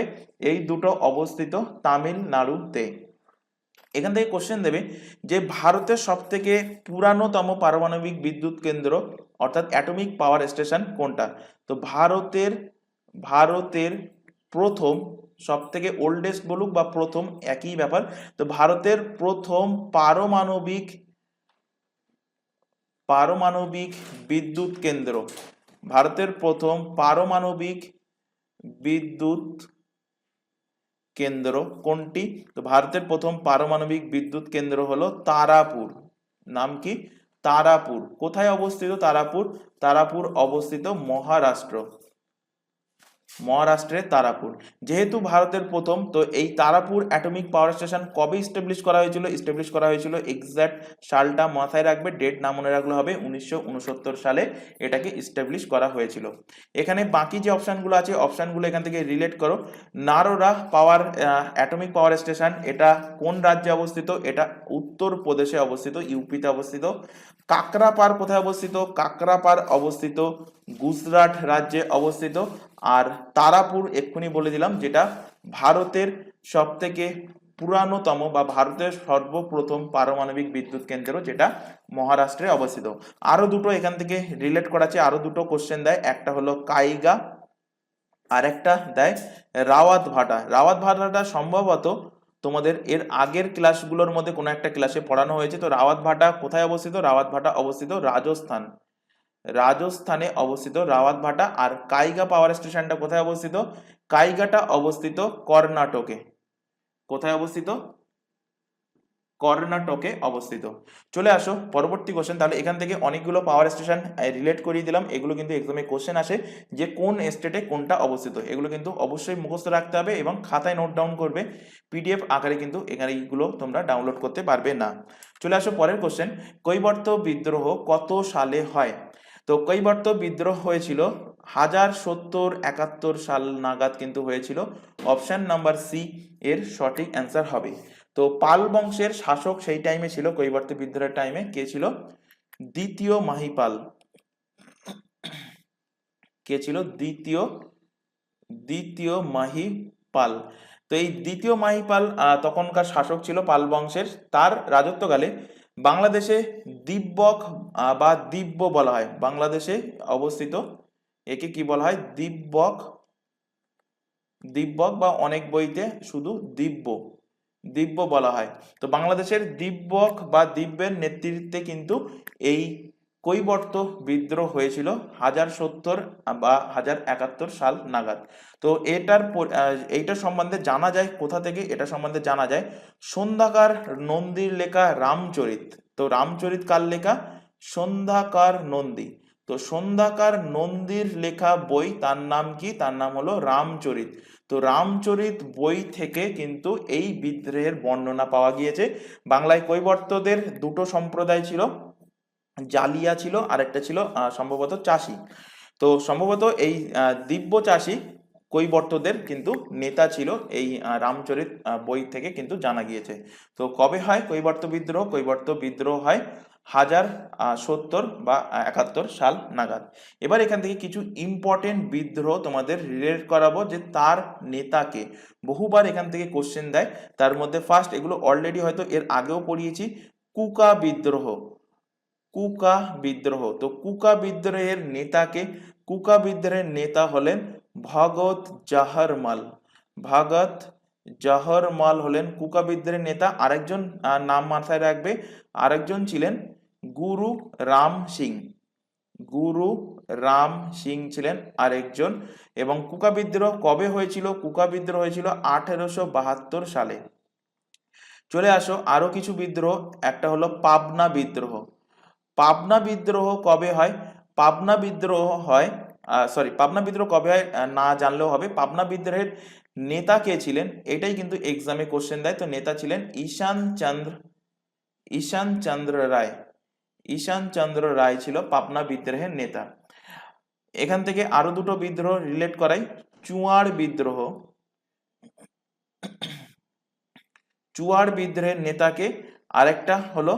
S1: এই দুটো অবস্থিত তামিলনাড়ুতে। এখান থেকে কোশ্চেন দেবে যে ভারতের সবথেকে পুরানোতম পারমাণবিক বিদ্যুৎ কেন্দ্র অর্থাৎ অ্যাটমিক পাওয়ার স্টেশন কোনটা? তো ভারতের প্রথম, সব থেকে ওল্ডেস্ট বলুক বা প্রথম একই ব্যাপার, তো ভারতের প্রথম পারমাণবিক বিদ্যুৎ কেন্দ্র, ভারতের প্রথম পারমাণবিক বিদ্যুৎ কেন্দ্র কোনটি? তো ভারতের প্রথম পারমাণবিক বিদ্যুৎ কেন্দ্র হলো তারাপুর। নাম কি? তারাপুর। কোথায় অবস্থিত তারাপুর? তারাপুর অবস্থিত মহারাষ্ট্রের তারাপুর। যেহেতু ভারতের প্রথম, তো এই তারাপুর অ্যাটমিক পাওয়ার স্টেশন কবে ইস্টাবলিশ করা হয়েছিল? ইস্টাবলিশ করা হয়েছিল, এক্সাক্ট সালটা মাথায় রাখবে, ডেট না মনে রাখলে হবে, 1969 সালে এটাকে ইস্টাবলিশ করা হয়েছিল। এখানে বাকি যে অপশানগুলো আছে অপশানগুলো এখান থেকে রিলেট করো। নারোরা পাওয়ার অ্যাটমিক পাওয়ার স্টেশন এটা কোন রাজ্যে অবস্থিত? এটা উত্তরপ্রদেশে অবস্থিত, ইউপিতে অবস্থিত। কাকরাপার কোথায় অবস্থিত? কাকরাপার অবস্থিত গুজরাট রাজ্যে অবস্থিত। আর তারাপুর এক্ষুনি বলে দিলাম, যেটা ভারতের সব থেকে পুরানোতম বা ভারতের সর্বপ্রথম পারমাণবিক বিদ্যুৎ কেন্দ্র, যেটা মহারাষ্ট্রে অবস্থিত। আরো দুটো এখান থেকে রিলেট করা আছে, আরো দুটো কোশ্চেন দেয়, একটা হলো কাইগা আর একটা দেয় রাওয়াত ভাটা। রাওয়াত ভাটাটা সম্ভবত তোমাদের এর আগের ক্লাসগুলোর মধ্যে কোনো একটা ক্লাসে পড়ানো হয়েছে। তো রাওয়াত ভাটা কোথায় অবস্থিত? রাওয়াত ভাটা অবস্থিত রাজস্থানে অবস্থিত রাওয়াত ভাটা। আর কাইগা পাওয়ার স্টেশনটা কোথায় অবস্থিত? কাইগাটা অবস্থিত কর্ণাটকে। কোথায় অবস্থিত? কর্ণাটকে অবস্থিত। চলে আসো পরবর্তী কোশ্চেন। তাহলে এখান থেকে অনেকগুলো পাওয়ার স্টেশন রিলেট করিয়ে দিলাম, এগুলো কিন্তু এক্সামে কোশ্চেন আসে যে কোন স্টেটে কোনটা অবস্থিত, এগুলো কিন্তু অবশ্যই মুখস্থ রাখতে হবে এবং খাতায় নোট ডাউন করবে, পিডিএফ আকারে কিন্তু এখানে এইগুলো তোমরা ডাউনলোড করতে পারবে না। চলে আসো পরের কোশ্চেন, কৈবর্ত বিদ্রোহ কত সালে হয়? তো কৈবর্ত বিদ্রোহ হয়েছিল 1070-71 সাল নাগাদ কিন্তু হয়েছিল। অপশন নাম্বার সি এর সঠিক অ্যান্সার হবে। তো পাল বংশের শাসক সেই টাইমে ছিল, কৈবর্ত বিদ্রোহের টাইমে কে ছিল? দ্বিতীয় মাহিপাল কে ছিল? দ্বিতীয় মাহিপাল। তো এই দ্বিতীয় মাহিপাল তখনকার শাসক ছিল পাল বংশের। তার রাজত্বকালে বাংলাদেশে দিব্যক বা দিব্য বলা হয়, বাংলাদেশে অবস্থিত একে কি বলা হয়? দিব্যক বা অনেক বইতে শুধু দিব্য বলা হয়। তো বাংলাদেশের দিব্যক বা দিব্যের নেতৃত্বে কিন্তু এই কৈবর্ত বিদ্রোহ হয়েছিল 1070 বা 1071 সাল নাগাদ। তো এইটার সম্বন্ধে জানা যায় কোথা থেকে? এটা সম্বন্ধে জানা যায় সন্ধ্যাকার নন্দীর লেখা রামচরিত। তো রামচরিত কার লেখা? সন্ধ্যাকার নন্দী। তো সন্ধ্যাকার নন্দীর লেখা বই, তার নাম কি? তার নাম হলো রামচরিত। তো রামচরিত বই থেকে কিন্তু এই বিদ্রোহের বর্ণনা পাওয়া গিয়েছে। বাংলায় কৈবর্তদের দুটো সম্প্রদায় ছিল, জালিয়া ছিল আর একটা ছিল সম্ভবত চাষি। তো সম্ভবত এই দিব্য চাষি কৈবর্তদের কিন্তু নেতা ছিল, এই রামচরিত বই থেকে কিন্তু জানা গিয়েছে। তো কবে হয় কৈবর্ত বিদ্রোহ? কৈবর্ত বিদ্রোহ হয় 1070 বা 71 সাল নাগাদ। এবার এখান থেকে কিছু ইম্পর্টেন্ট বিদ্রোহ তোমাদের রিলেট করাবো যে তার নেতাকে। বহুবার এখান থেকে কোশ্চেন দেয়। তার মধ্যে ফার্স্ট, এগুলো অলরেডি হয়তো এর আগেও পড়িয়েছি, কুকা বিদ্রোহ। তো কুকা বিদ্রোহের নেতাকে? কুকা বিদ্রোহের নেতা হলেন ভগত জাহরমাল হলেন কুকা বিদ্রোহের নেতা। আরেকজন নাম মাথায় রাখবে, আরেকজন ছিলেন গুরু রাম সিং ছিলেন আরেকজন। এবং কুকা বিদ্রোহ কবে হয়েছিল? কুকা বিদ্রোহ হয়েছিল 1872 সালে। চলে আসো আরো কিছু বিদ্রোহ। একটা হলো পাবনা বিদ্রোহ। পাবনা বিদ্রোহ কবে হয়? পাবনা বিদ্রোহ কবে হয় না জানলেও হবে। পাবনা বিদ্রোহের নেতা কে ছিলেন? এটাই কিন্তু এক্সামে কোশ্চেন দেয়। তো নেতা ছিলেন ঈশান চন্দ্র রায় ছিল পাবনা বিদ্রোহের নেতা। এখান থেকে আরো দুটো বিদ্রোহ রিলেট করাই। চুয়াড় বিদ্রোহের নেতাকে? আরেকটা হলো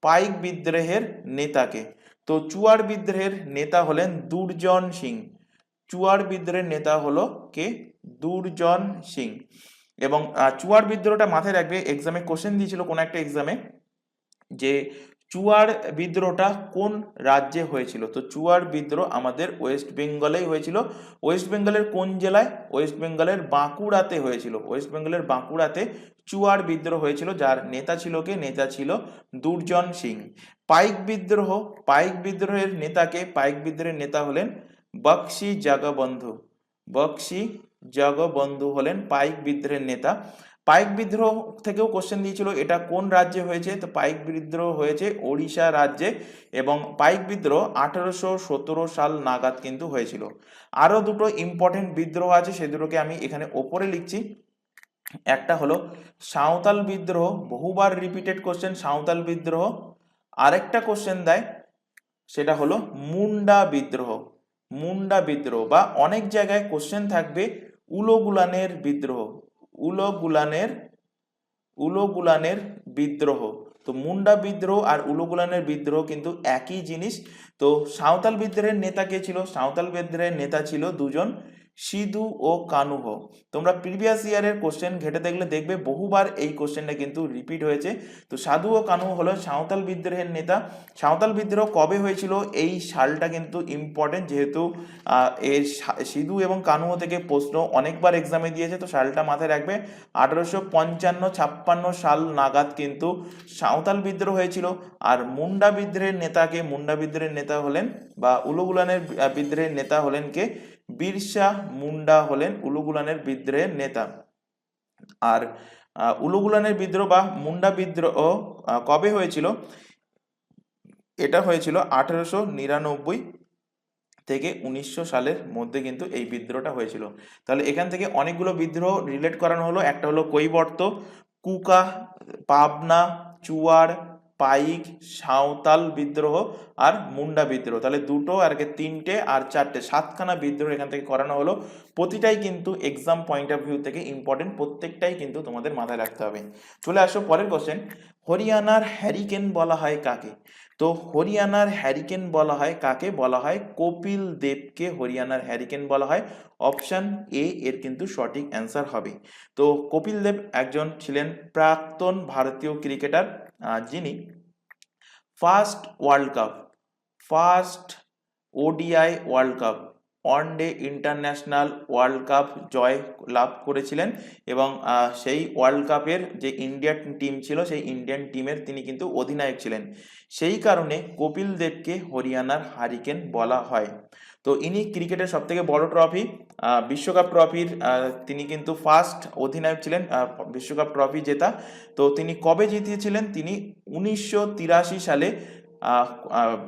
S1: পাইক বিদ্রোহের নেতাকে? তো চুয়াড় বিদ্রোহের নেতা হলেন দুর্জন সিং। চুয়াড় বিদ্রোহের নেতা হলো কে? দুর্জন সিং। এবং চুয়াড় বিদ্রোহটা মাথায় রাখবে, এক্সামে কোশ্চেন দিয়েছিল কোন একটা এক্সামে যে চুয়াড় বিদ্রোহটা কোন রাজ্যে হয়েছিল। তো চুয়াড় বিদ্রোহ আমাদের ওয়েস্ট বেঙ্গলেই হয়েছিল। ওয়েস্ট বেঙ্গলের কোন জেলায়? ওয়েস্ট বেঙ্গলের বাঁকুড়াতে হয়েছিল। ওয়েস্ট বেঙ্গলের বাঁকুড়াতে চুয়াড় বিদ্রোহ হয়েছিল, যার নেতা ছিল কে? নেতা ছিল দুর্জন সিং। পাইক বিদ্রোহের নেতাকে? পাইক বিদ্রোহের নেতা হলেন বক্সি জগবন্ধু হলেন পাইক বিদ্রোহের নেতা। পাইক বিদ্রোহ থেকেও কোশ্চেন দিয়েছিল এটা কোন রাজ্যে হয়েছে। তো পাইক বিদ্রোহ হয়েছে ওড়িশা রাজ্যে, এবং পাইক বিদ্রোহ 1817 সাল নাগাদ কিন্তু হয়েছিল। আরো দুটো ইম্পর্টেন্ট বিদ্রোহ আছে, সে দুটোকে আমি এখানে ওপরে লিখছি। একটা হলো সাঁওতাল বিদ্রোহ, বহুবার রিপিটেড কোশ্চেন সাঁওতাল বিদ্রোহ। আরেকটা কোশ্চেন দেয়, সেটা হলো মুন্ডা বিদ্রোহ বা অনেক জায়গায় কোশ্চেন থাকবে উলগুলানের বিদ্রোহ। তো মুন্ডা বিদ্রোহ আর উলগুলানের বিদ্রোহ কিন্তু একই জিনিস। তো সাঁওতাল বিদ্রোহের নেতা কে ছিল? সাঁওতাল বিদ্রোহের নেতা ছিল দুজন, সিধু ও কানুহ। তোমরা প্রিভিয়াস ইয়ারের কোশ্চেন ঘেটে দেখলে দেখবে বহুবার এই কোশ্চেনটা কিন্তু রিপিট হয়েছে। তো সাধু ও কানুহ হলো সাঁওতাল বিদ্রোহের নেতা। সাঁওতাল বিদ্রোহ কবে হয়েছিল? এই সালটা কিন্তু ইম্পর্টেন্ট, যেহেতু এর সিধু এবং কানুহ থেকে প্রশ্ন অনেকবার এক্সামে দিয়েছে। তো সালটা মাথায় রাখবে, 1855-56 সাল নাগাদ কিন্তু সাঁওতাল বিদ্রোহ হয়েছিল। আর মুন্ডা বিদ্রোহের নেতা হলেন বা উলুগুলানের বিদ্রোহের নেতা হলেন কে? বিরসা মুন্ডা হলেন উলুগুলানের বিদ্রোহের নেতা। আর উলুগুলানের বিদ্রোহ বা মুন্ডা বিদ্রোহ কবে হয়েছিল? এটা হয়েছিল 1899 থেকে 1900 সালের মধ্যে কিন্তু এই বিদ্রোহটা হয়েছিল। তাহলে এখান থেকে অনেকগুলো বিদ্রোহ রিলেট করানো হলো। একটা হলো কৈবর্ত, কুকা, পাবনা, চুয়াড়, পাইক, সাঁওতাল বিদ্রোহ আর মুন্ডা বিদ্রোহ। তাহলে দুটো আর তিনটে আর চারটে, 7খানা বিদ্রোহ এখান থেকে করানো হলো। প্রতিটাই কিন্তু এক্সাম পয়েন্ট অফ ভিউ থেকে ইম্পর্টেন্ট, প্রত্যেকটাই কিন্তু তোমাদের মাথায় রাখতে হবে। চলে আসো পরের কোশ্চেন। হরিয়ানার হ্যারিকেন বলা হয় কাকে? তো হরিয়ানার হ্যারিকেন বলা হয় কাকে? বলা হয় কপিল দেবকে হরিয়ানার হ্যারিকেন বলা হয়। অপশন এ এর কিন্তু সঠিক অ্যান্সার হবে। তো কপিল দেব একজন ছিলেন প্রাক্তন ভারতীয় ক্রিকেটার, যিনি first ODI world cup, one day international world cup জয় লাভ করেছিলেন এবং সেই ওয়ার্ল্ড কাপের যে ইন্ডিয়ান টিম ছিল সেই ইন্ডিয়ান টিমের তিনি কিন্তু অধিনায়ক ছিলেন। সেই কারণে কপিল দেবকে হরিয়ানার হারিকেন বলা হয়। তো ইনি ক্রিকেটের সব থেকে বড় ট্রফি বিশ্বকাপ ট্রফির তিনি কিন্তু ফার্স্ট অধিনায়ক ছিলেন বিশ্বকাপ ট্রফি জেতা। তো তিনি কবে জিতিয়েছিলেন? তিনি 1983 সালে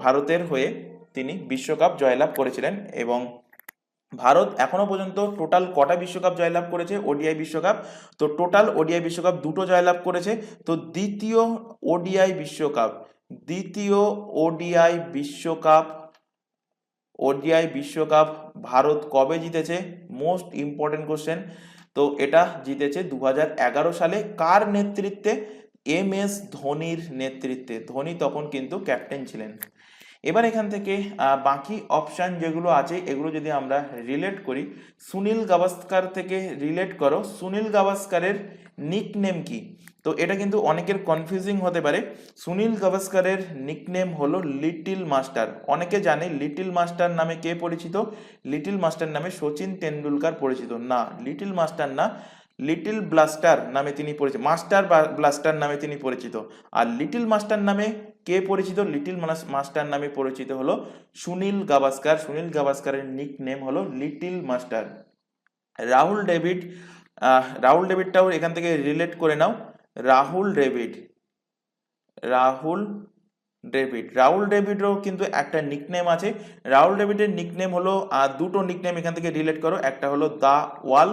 S1: ভারতের হয়ে তিনি বিশ্বকাপ জয়লাভ করেছিলেন। এবং ভারত এখনো পর্যন্ত টোটাল কটা বিশ্বকাপ জয়লাভ করেছে? ওডিআই বিশ্বকাপ। তো টোটাল ওডিআই বিশ্বকাপ দুটো জয়লাভ করেছে। তো দ্বিতীয় ওডিআই বিশ্বকাপ ভারত কবে জিতেছে? Most important question. তো এটা জিতেছে 2011 সালে। কার নেতৃত্বে? MS ধোনির নেতৃত্বে। ধোনি তখন কিন্তু ক্যাপ্টেন ছিলেন। এবার এখান থেকে বাকি অপশান যেগুলো আছে এগুলো যদি আমরা রিলেট করি, সুনীল গাভাস্কার থেকে রিলেট করো। সুনীল গাভাস্কারের নিকনেম কি? তো এটা কিন্তু অনেকের কনফিউজিং হতে পারে। সুনীল গাভাস্কারের নিকনেম হলো লিটল মাস্টার। অনেকে জানে লিটল মাস্টার নামে কে পরিচিত? লিটল মাস্টার নামে সচিন তেন্ডুলকার পরিচিত না, লিটল মাস্টার না, লিটল ব্লাস্টার নামে তিনি পরিচিত, মাস্টার ব্লাস্টার নামে তিনি পরিচিত। আর লিটল মাস্টার নামে কে পরিচিত? লিটল মাস্টার নামে পরিচিত হলো সুনীল গাভাস্কার। সুনীল গাভাস্কারের নিকনেম হলো লিটল মাস্টার। রাহুল ডেভিডটাও এখান থেকে রিলেট করে নাও। রাহুল ডেভিডেরও কিন্তু একটা নিকনেম আছে। রাহুল ডেভিডের নিকনেম হলো দুটো নিকনেম এখান থেকে রিলেট করো। একটা হলো দা ওয়াল,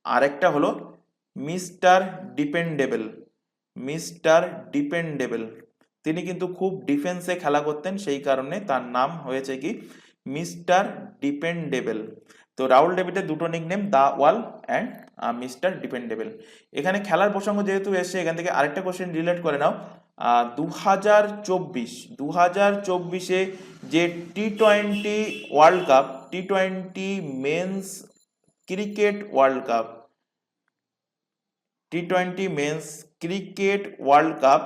S1: আরেকটা হলো মিস্টার ডিপেন্ডেবল। তিনি কিন্তু খুব ডিফেন্সে খেলা করতেন, সেই কারণে তার নাম হয়েছে কি মিস্টার ডিপেন্ডেবল। তো রাহুল ডেভিডের দুটো nickname the Wall and Mister Dependable. এখানে খেলার প্রসঙ্গ যেহেতু এসছে এখান থেকে আরেকটা কোশ্চেন রিলেট করে নাও। 2024 যে টি-20 ওয়ার্ল্ড কাপ, টি-20 মেন্স ক্রিকেট ওয়ার্ল্ড কাপ, টি-20 মেন্স ক্রিকেট ওয়ার্ল্ড কাপ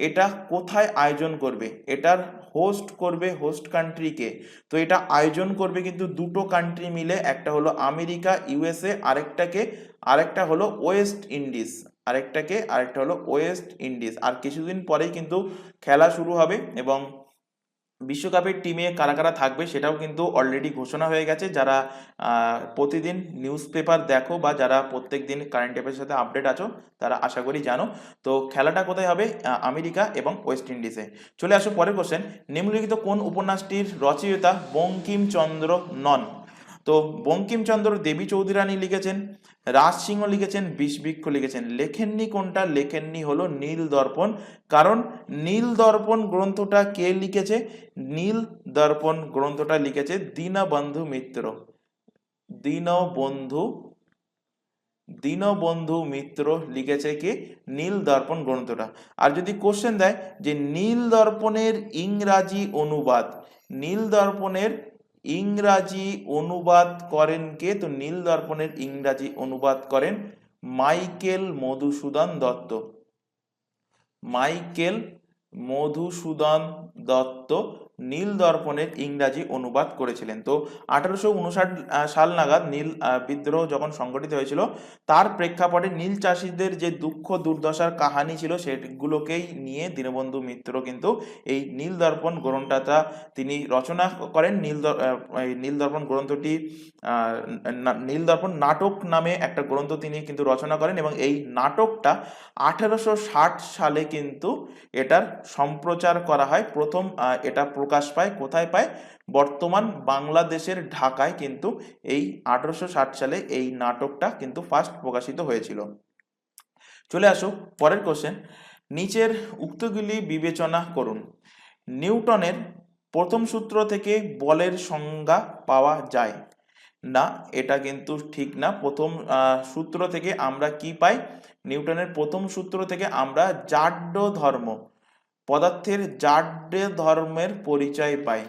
S1: এটা কোথায় আয়োজন করবে? এটার হোস্ট কান্ট্রিকে। তো এটা আয়োজন করবে কিন্তু দুটো কান্ট্রি মিলে, একটা হলো আমেরিকা USA, আরেকটা হলো ওয়েস্ট ইন্ডিজ। আর কিছুদিন পরেই কিন্তু খেলা শুরু হবে এবং বিশ্বকাপের টিমে কারা কারা থাকবে সেটাও কিন্তু অলরেডি ঘোষণা হয়ে গেছে। যারা প্রতিদিন নিউজ পেপার দেখো বা যারা প্রত্যেক দিন কারেন্ট অ্যাফেয়ার্সের সাথে আপডেট আছো তারা আশা করি জানো। তো খেলাটা কোথায় হবে? আমেরিকা এবং ওয়েস্ট ইন্ডিজে। চলে আসো পরের কোশ্চেন। নিম্নলিখিত কোন উপন্যাসটির রচয়িতা বঙ্কিমচন্দ্র নন? তো বঙ্কিমচন্দ্র দেবী চৌধুরী রানী লিখেছেন, রাজ সিংহ লিখেছেন, বিষবৃক্ষ লিখেছেন। লেখেননি কোনটা? লেখেননি হলো নীল দর্পণ। কারণ নীল দর্পণ গ্রন্থটা কে লিখেছে? নীল দর্পণ গ্রন্থটা লিখেছে দীনবন্ধু মিত্র লিখেছে কি নীল দর্পণ গ্রন্থটা। আর যদি কোশ্চেন দেয় যে নীল দর্পণের ইংরাজি অনুবাদ করেন কে? তো নীল দর্পণের ইংরাজি অনুবাদ করেন মাইকেল মধুসূদন দত্ত নীল দর্পণের ইংরাজি অনুবাদ করেছিলেন। তো 1859 সাল নাগাদ নীল বিদ্রোহ যখন সংগঠিত হয়েছিল তার প্রেক্ষাপটে নীল চাষীদের যে দুঃখ দুর্দশার কাহিনী ছিল সেগুলোকেই নিয়ে দীনবন্ধু মিত্র কিন্তু এই নীল দর্পণ গ্রন্থটা তিনি রচনা করেন। নীল দর্পণ গ্রন্থটি নীল দর্পণ নাটক নামে একটা গ্রন্থ তিনি কিন্তু রচনা করেন এবং এই নাটকটা 1860 সালে কিন্তু এটার সম্প্রচার করা হয়। প্রথম এটা প্রকাশ পায় কোথায় পায়? বর্তমান বাংলাদেশের ঢাকায় কিন্তু এই 1860 সালে এই নাটকটা কিন্তু ফার্স্ট প্রকাশিত হয়েছিল। চলে আসো পরের কোশ্চেন। নিচের উক্তগুলি বিবেচনা করুন। নিউটনের প্রথম সূত্র থেকে বলের সংজ্ঞা পাওয়া যায়। না, এটা কিন্তু ঠিক না। প্রথম সূত্র থেকে আমরা কি পাই? নিউটনের প্রথম সূত্র থেকে আমরা জাড্য ধর্ম, পদার্থের জাড্য ধর্মের পরিচয় পাই।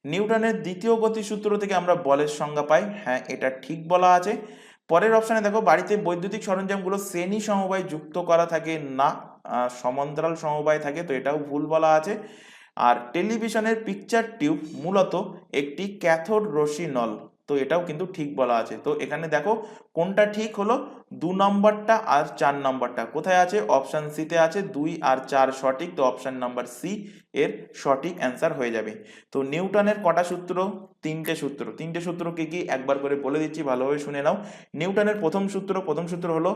S1: নিউটনের দ্বিতীয় গতিসূত্র থেকে আমরা বলের সংজ্ঞা পাই। হ্যাঁ, এটা ঠিক বলা আছে। পরের অপশানে দেখো, বাড়িতে বৈদ্যুতিক সরঞ্জামগুলো শ্রেণী সমবায় যুক্ত করা থাকে না, সমান্তরাল সমবায় থাকে, তো এটাও ভুল বলা আছে। আর টেলিভিশনের পিকচার টিউব মূলত একটি ক্যাথোড রশ্মি নল, তো এটাও কিন্তু ঠিক বলা আছে। তো এখানে দেখো কোনটা ঠিক হলো, 2 নম্বরটা আর 4 নম্বরটা। কোথায় আছে? অপশান সিতে আছে 2 আর 4 সঠিক, তো অপশান নাম্বার সি এর সঠিক অ্যান্সার হয়ে যাবে। তো নিউটনের কটা সূত্র? 3টে সূত্র। 3টে সূত্র কি কি একবার করে বলে দিচ্ছি, ভালোভাবে শুনে নাও। নিউটনের প্রথম সূত্র হলো,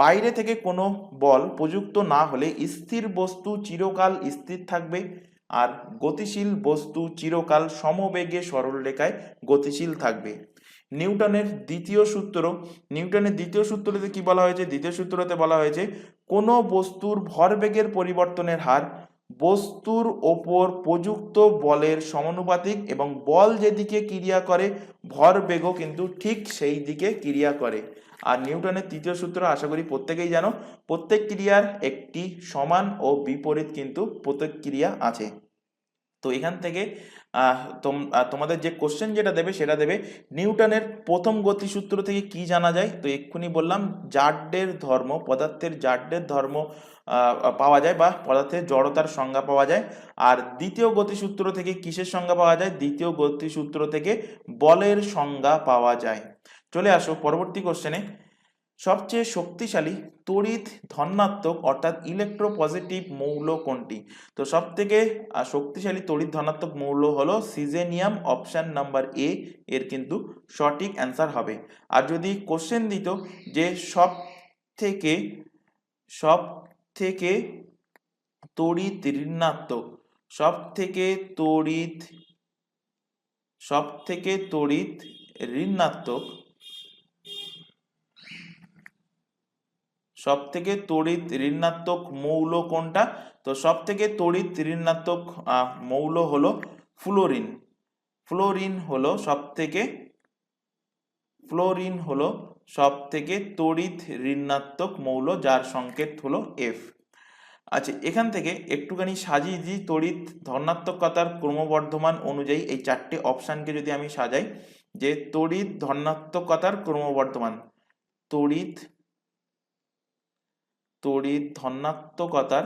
S1: বাইরে থেকে কোনো বল প্রযুক্ত না হলে স্থির বস্তু চিরকাল স্থির থাকবে, আর গতিশীল বস্তু চিরকাল সমবেগে সরলরেখায় গতিশীল থাকবে। নিউটনের দ্বিতীয় সূত্রতে কি বলা হয়েছে? দ্বিতীয় সূত্রতে বলা হয়েছে, কোনো বস্তুর ভরবেগের পরিবর্তনের হার বস্তুর ওপর প্রযুক্ত বলের সমানুপাতিক, এবং বল যেদিকে ক্রিয়া করে ভরবেগও কিন্তু ঠিক সেই দিকে ক্রিয়া করে। আর নিউটনের তৃতীয় সূত্র আশা করি প্রত্যেকেই জানো, প্রত্যেক ক্রিয়ার একটি সমান ও বিপরীত কিন্তু প্রতিক্রিয়া আছে। তো এখান থেকে তোমাদের যে কোশ্চেন যেটা দেবে সেটা দেবে, নিউটনের প্রথম গতিসূত্র থেকে কি জানা যায়? তো এক্ষুনি বললাম, জাড্যের ধর্ম, পদার্থের জাড্যের ধর্ম পাওয়া যায়, বা পদার্থের জড়তার সংজ্ঞা পাওয়া যায়। আর দ্বিতীয় গতিসূত্র থেকে কিসের সংজ্ঞা পাওয়া যায়? দ্বিতীয় গতিসূত্র থেকে বলের সংজ্ঞা পাওয়া যায়। চলে আসো পরবর্তী কোশ্চেনে। সবচেয়ে শক্তিশালী তড়িৎ ধনাত্মক অর্থাৎ ইলেকট্রোপজিটিভ মৌল কোনটি? তো সব থেকে শক্তিশালী তড়িৎ ধনাত্মক মৌল হলো সিজেনিয়াম, অপশন নাম্বার এ এর কিন্তু সঠিক অ্যান্সার হবে। আর যদি কোশ্চেন দিত যে সব থেকে তড়িৎ ঋণাত্মক, সব থেকে তড়িৎ ঋণাত্মক সব থেকে তড়িৎ ঋণাত্মক মৌল কোনটা? তো সব থেকে তড়িৎ ঋণাত্মক মৌল হলো ফ্লোরিন। ফ্লোরিন হলো সব থেকে তড়িৎ ঋণাত্মক মৌল, যার সংকেত হলো এফ। আচ্ছা, এখান থেকে একটুখানি সাজিয়ে দিই, তড়িৎ ধনাত্মকতার ক্রমবর্ধমান অনুযায়ী এই 4টে অপশানকে যদি আমি সাজাই, যে তড়িৎ ধনাত্মকতার ক্রমবর্ধমান, তড়িৎ ধনাত্মকতার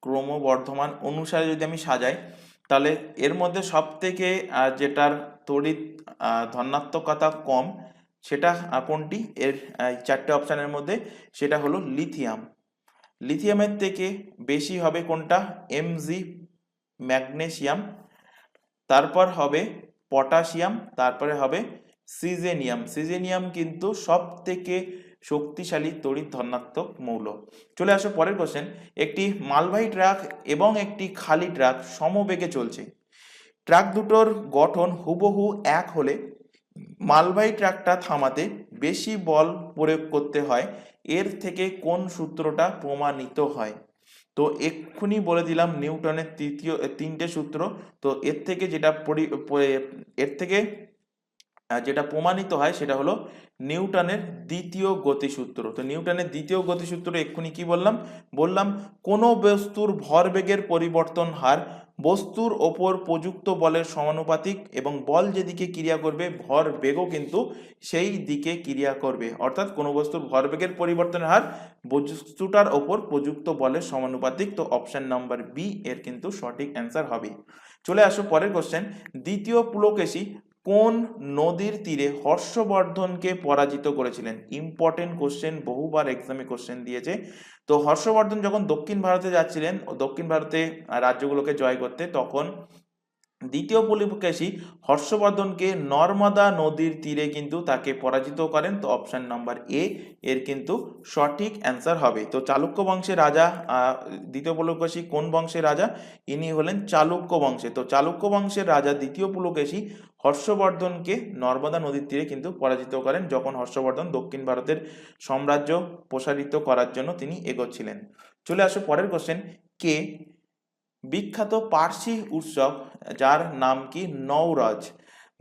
S1: ক্রমবর্ধমান অনুসারে যদি আমি সাজাই, তাহলে এর মধ্যে সব থেকে যেটার তড়িৎ ধনাত্মকতা কম সেটা কোনটি? এর 4টে অপশানের মধ্যে সেটা হলো লিথিয়াম। লিথিয়ামের থেকে বেশি হবে কোনটা? এমজি, ম্যাগনেসিয়াম, তারপর হবে পটাশিয়াম, তারপরে হবে সিজেনিয়াম। সিজেনিয়াম কিন্তু সব থেকে শক্তিশালী তড়িৎ ধনাত্মক মৌল। চলে আসো পরের কোশ্চেন। একটি মালবাহী ট্রাক এবং একটি খালি ট্রাক সমবেগে চলছে। ট্রাক দুটোর গঠন হুবহু এক হলে মালবাহী ট্রাকটা থামাতে বেশি বল প্রয়োগ করতে হয়, এর থেকে কোন সূত্রটা প্রমাণিত হয়? তো এক্ষুনি বলে দিলাম নিউটনের 3টে সূত্র। তো এর থেকে যেটা প্রমাণিত হয় সেটা হলো নিউটনের দ্বিতীয় গতিসূত্র। তো নিউটনের দ্বিতীয় গতিসূত্র এক্ষুনি কি বললাম কোনো বস্তুর ভরবেগের পরিবর্তন হার বস্তুর ওপর প্রযুক্ত বলের সমানুপাতিক, এবং বল যেদিকে ক্রিয়া করবে ভর বেগও কিন্তু সেই দিকে ক্রিয়া করবে। অর্থাৎ কোনো বস্তুর ভরবেগের পরিবর্তনের হার বস্তুটার ওপর প্রযুক্ত বলের সমানুপাতিক, তো অপশন নাম্বার বি এর কিন্তু সঠিক অ্যান্সার হবে। চলে আসো পরের কোশ্চেন। দ্বিতীয় পুলকেশী কোন নদীর তীরে হর্ষবর্ধনকে পরাজিত করেছিলেন? ইম্পর্টেন্ট কোশ্চেন, বহুবার এক্সামে কোশ্চেন দিয়েছে। তো হর্ষবর্ধন যখন দক্ষিণ ভারতে যাচ্ছিলেন, দক্ষিণ ভারতে রাজ্যগুলোকে জয় করতে, তখন দ্বিতীয় পুলিকেশী হর্ষবর্ধনকে নর্মদা নদীর তীরে কিন্তু তাকে পরাজিত করেন। তো অপশন নাম্বার এ এর কিন্তু সঠিক অ্যান্সার হবে। তো চালুক্য বংশের রাজা, দ্বিতীয় পুলকেশী কোন বংশের রাজা? ইনি হলেন চালুক্য বংশে। তো চালুক্য বংশের রাজা দ্বিতীয় পুলকেশী হর্ষবর্ধনকে নর্মদা নদীর তীরে কিন্তু পরাজিত করেন, যখন হর্ষবর্ধন দক্ষিণ ভারতের সাম্রাজ্য প্রসারিত করার জন্য তিনি এগোচ্ছিলেন। চলে আসো পরের কোশ্চেন। কে বিখ্যাত পার্সি উৎসব যার নাম কি নওরাজ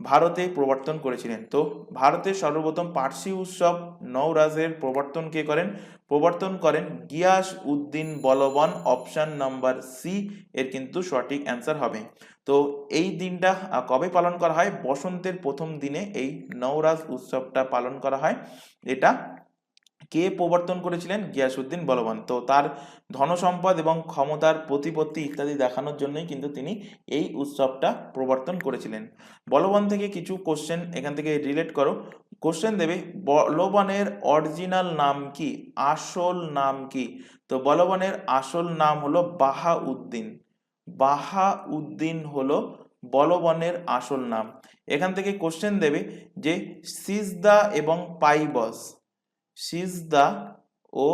S1: ভারতে প্রবর্তন করেছিলেন? তো ভারতের সর্বপ্রথম পার্সি উৎসব নওরাজের প্রবর্তন কে করেন? প্রবর্তন করেন Gias Uddin Balban. Option number C এর কিন্তু সঠিক অ্যান্সার হবে। তো এই দিনটা কবে পালন করা হয়? বসন্তের প্রথম দিনে এই নওরাজ উৎসবটা পালন করা হয়। এটা কে প্রবর্তন করেছিলেন? গিয়াসউদ্দিন বলবান। তো তার ধনসম্পদ এবং ক্ষমতার প্রতিপত্তি ইত্যাদি দেখানোর জন্যই কিন্তু তিনি এই উৎসবটা প্রবর্তন করেছিলেন। বলবান থেকে কিছু কোশ্চেন এখান থেকে রিলেট করো। কোশ্চেন দেবে বলবানের অরিজিনাল নাম কি, আসল নাম কি? তো বলবানের আসল নাম হলো বাহাউদ্দিন। বাহাউদ্দিন হলো বলবানের আসল নাম। এখান থেকে কোশ্চেন দেবে যে সিজদা এবং পাইবস, সিজদা ও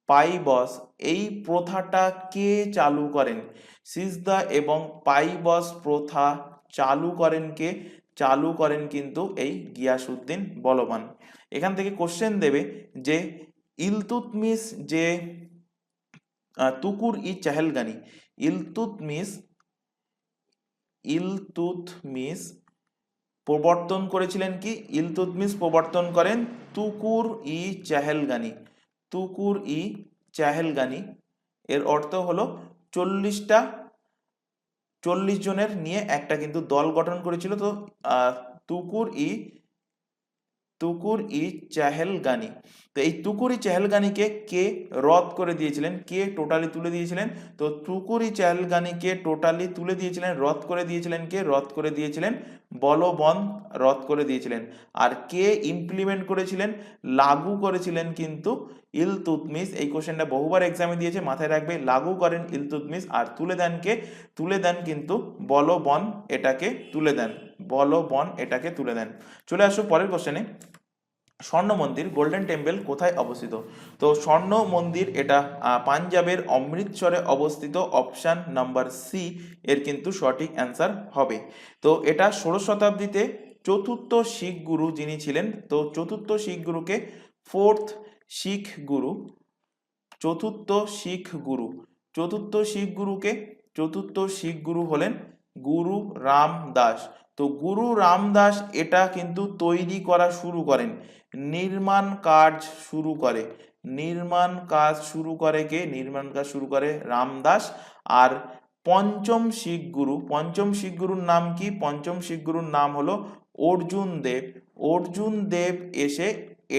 S1: পাইবস এই প্রথাটা কে চালু করেন? সিজদা এবং পাইবস প্রথা চালু করেন কে? চালু করেন কিন্তু এই গিয়াসউদ্দিন বলবান। এখান থেকে কোশ্চেন দেবে যে ইলতুৎমিশ যে তুকুর ই চেহেলগানি, ইলতুৎমিশ প্রবর্তন করেছিলেন কি? ইলতুৎমিশ প্রবর্তন করেন তুকুর ই চেহেলগানি। তুকুর ই চেহেলগানি এর অর্থ হলো 40 জনের নিয়ে একটা কিন্তু দল গঠন করেছিল। তো তুকুর ই চেহেলগানি। তো এই তুকুর ই চেহেলগানিকে কে রদ করে দিয়েছিলেন? কে টোটালি তুলে দিয়েছিলেন? তো তুকুর ই চেহেলগানিকে টোটালি তুলে দিয়েছিলেন, রদ করে দিয়েছিলেন কে? রদ করে দিয়েছিলেন বলবন, রদ করে দিয়েছিলেন। আর কে ইমপ্লিমেন্ট করেছিলেন, লাগু করেছিলেন কিন্তু ইলতুৎমিশ? এই কোশ্চেনটা বহুবার এক্সামে দিয়েছে, মাথায় রাখবে। লাগু করেন ইলতুৎমিশ, আর তুলে দেন কে? তুলে দেন কিন্তু বলবন এটাকে তুলে দেন, বলবন এটাকে তুলে দেন। চলে আসো পরের কোশ্চেনে। স্বর্ণ মন্দির গোল্ডেন টেম্পল কোথায় অবস্থিত? তো স্বর্ণ মন্দির এটা পাঞ্জাবের অমৃতসরে অবস্থিত। অপশন নাম্বার সি এর কিন্তু সঠিক অ্যান্সার হবে। তো এটা 16 শতাব্দীতে চতুর্থ শিখ গুরু যিনি ছিলেন, তো চতুর্থ শিখ গুরুকে ফোর্থ শিখ গুরু, চতুর্থ শিখ গুরু, চতুর্থ শিখ গুরুকে, চতুর্থ শিখ গুরু হলেন গুরু রামদাস। তো গুরু রামদাস এটা কিন্তু তৈরি করা শুরু করেন, নির্মাণ কাজ শুরু করে, নির্মাণ কাজ শুরু করে কে? নির্মাণ কাজ শুরু করে রামদাস। আর পঞ্চম শিখ গুরু, পঞ্চম শিখ গুরুর নাম কি? পঞ্চম শিখ গুরুর নাম হলো অর্জুন দেব। অর্জুন দেব এসে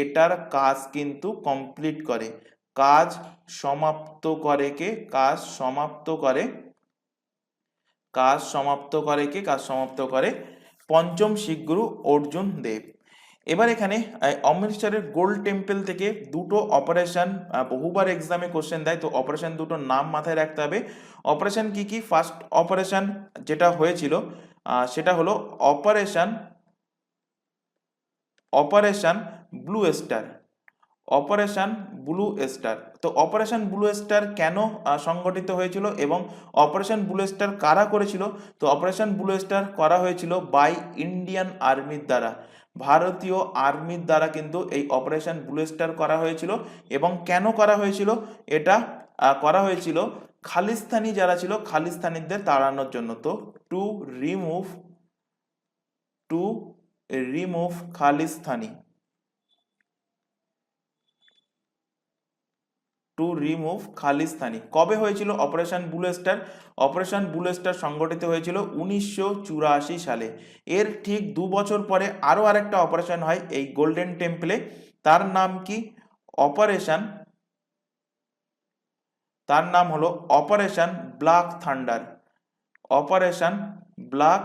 S1: এটার কাজ কিন্তু কমপ্লিট করে, কাজ সমাপ্ত করে কে? কাজ সমাপ্ত করে, কাজ সমাপ্ত করে কে? কাজ সমাপ্ত করে পঞ্চম শিখ গুরু অর্জুন দেব। এবার এখানে অমৃতসরের গোল্ড টেম্পল থেকে দুটো অপারেশন বহুবার এক্সামে কোশ্চেন দেয়। তো অপারেশন দুটোর নাম মাথায় রাখতে হবে। অপারেশন কি কি? ফার্স্ট অপারেশন যেটা হয়েছিল সেটা হলো operation blue star, operation blue star. তো অপারেশন ব্লু স্টার কেন সংগঠিত হয়েছিল এবং অপারেশন ব্লু স্টার কারা করেছিল? তো অপারেশন ব্লু স্টার করা হয়েছিল বাই ইন্ডিয়ান আর্মির দ্বারা, ভারতীয় আর্মির দ্বারা কিন্তু এই অপারেশন ব্লু স্টার করা হয়েছিল। এবং কেন করা হয়েছিল? এটা করা হয়েছিল খালিস্তানি যারা ছিল, খালিস্তানিদের তাড়ানোর জন্য। তো to remove Khalistani, to remove Khalistani. কবে হয়েছিল operation blue star? Operation blue star সংগঠিত হয়েছিল 1984 সালে। এর ঠিক 2 বছর পরে আরও আরেকটা অপারেশন হয় এই গোল্ডেন টেম্পলে। তার নাম কি? অপারেশন, তার নাম হলো operation black thunder, operation black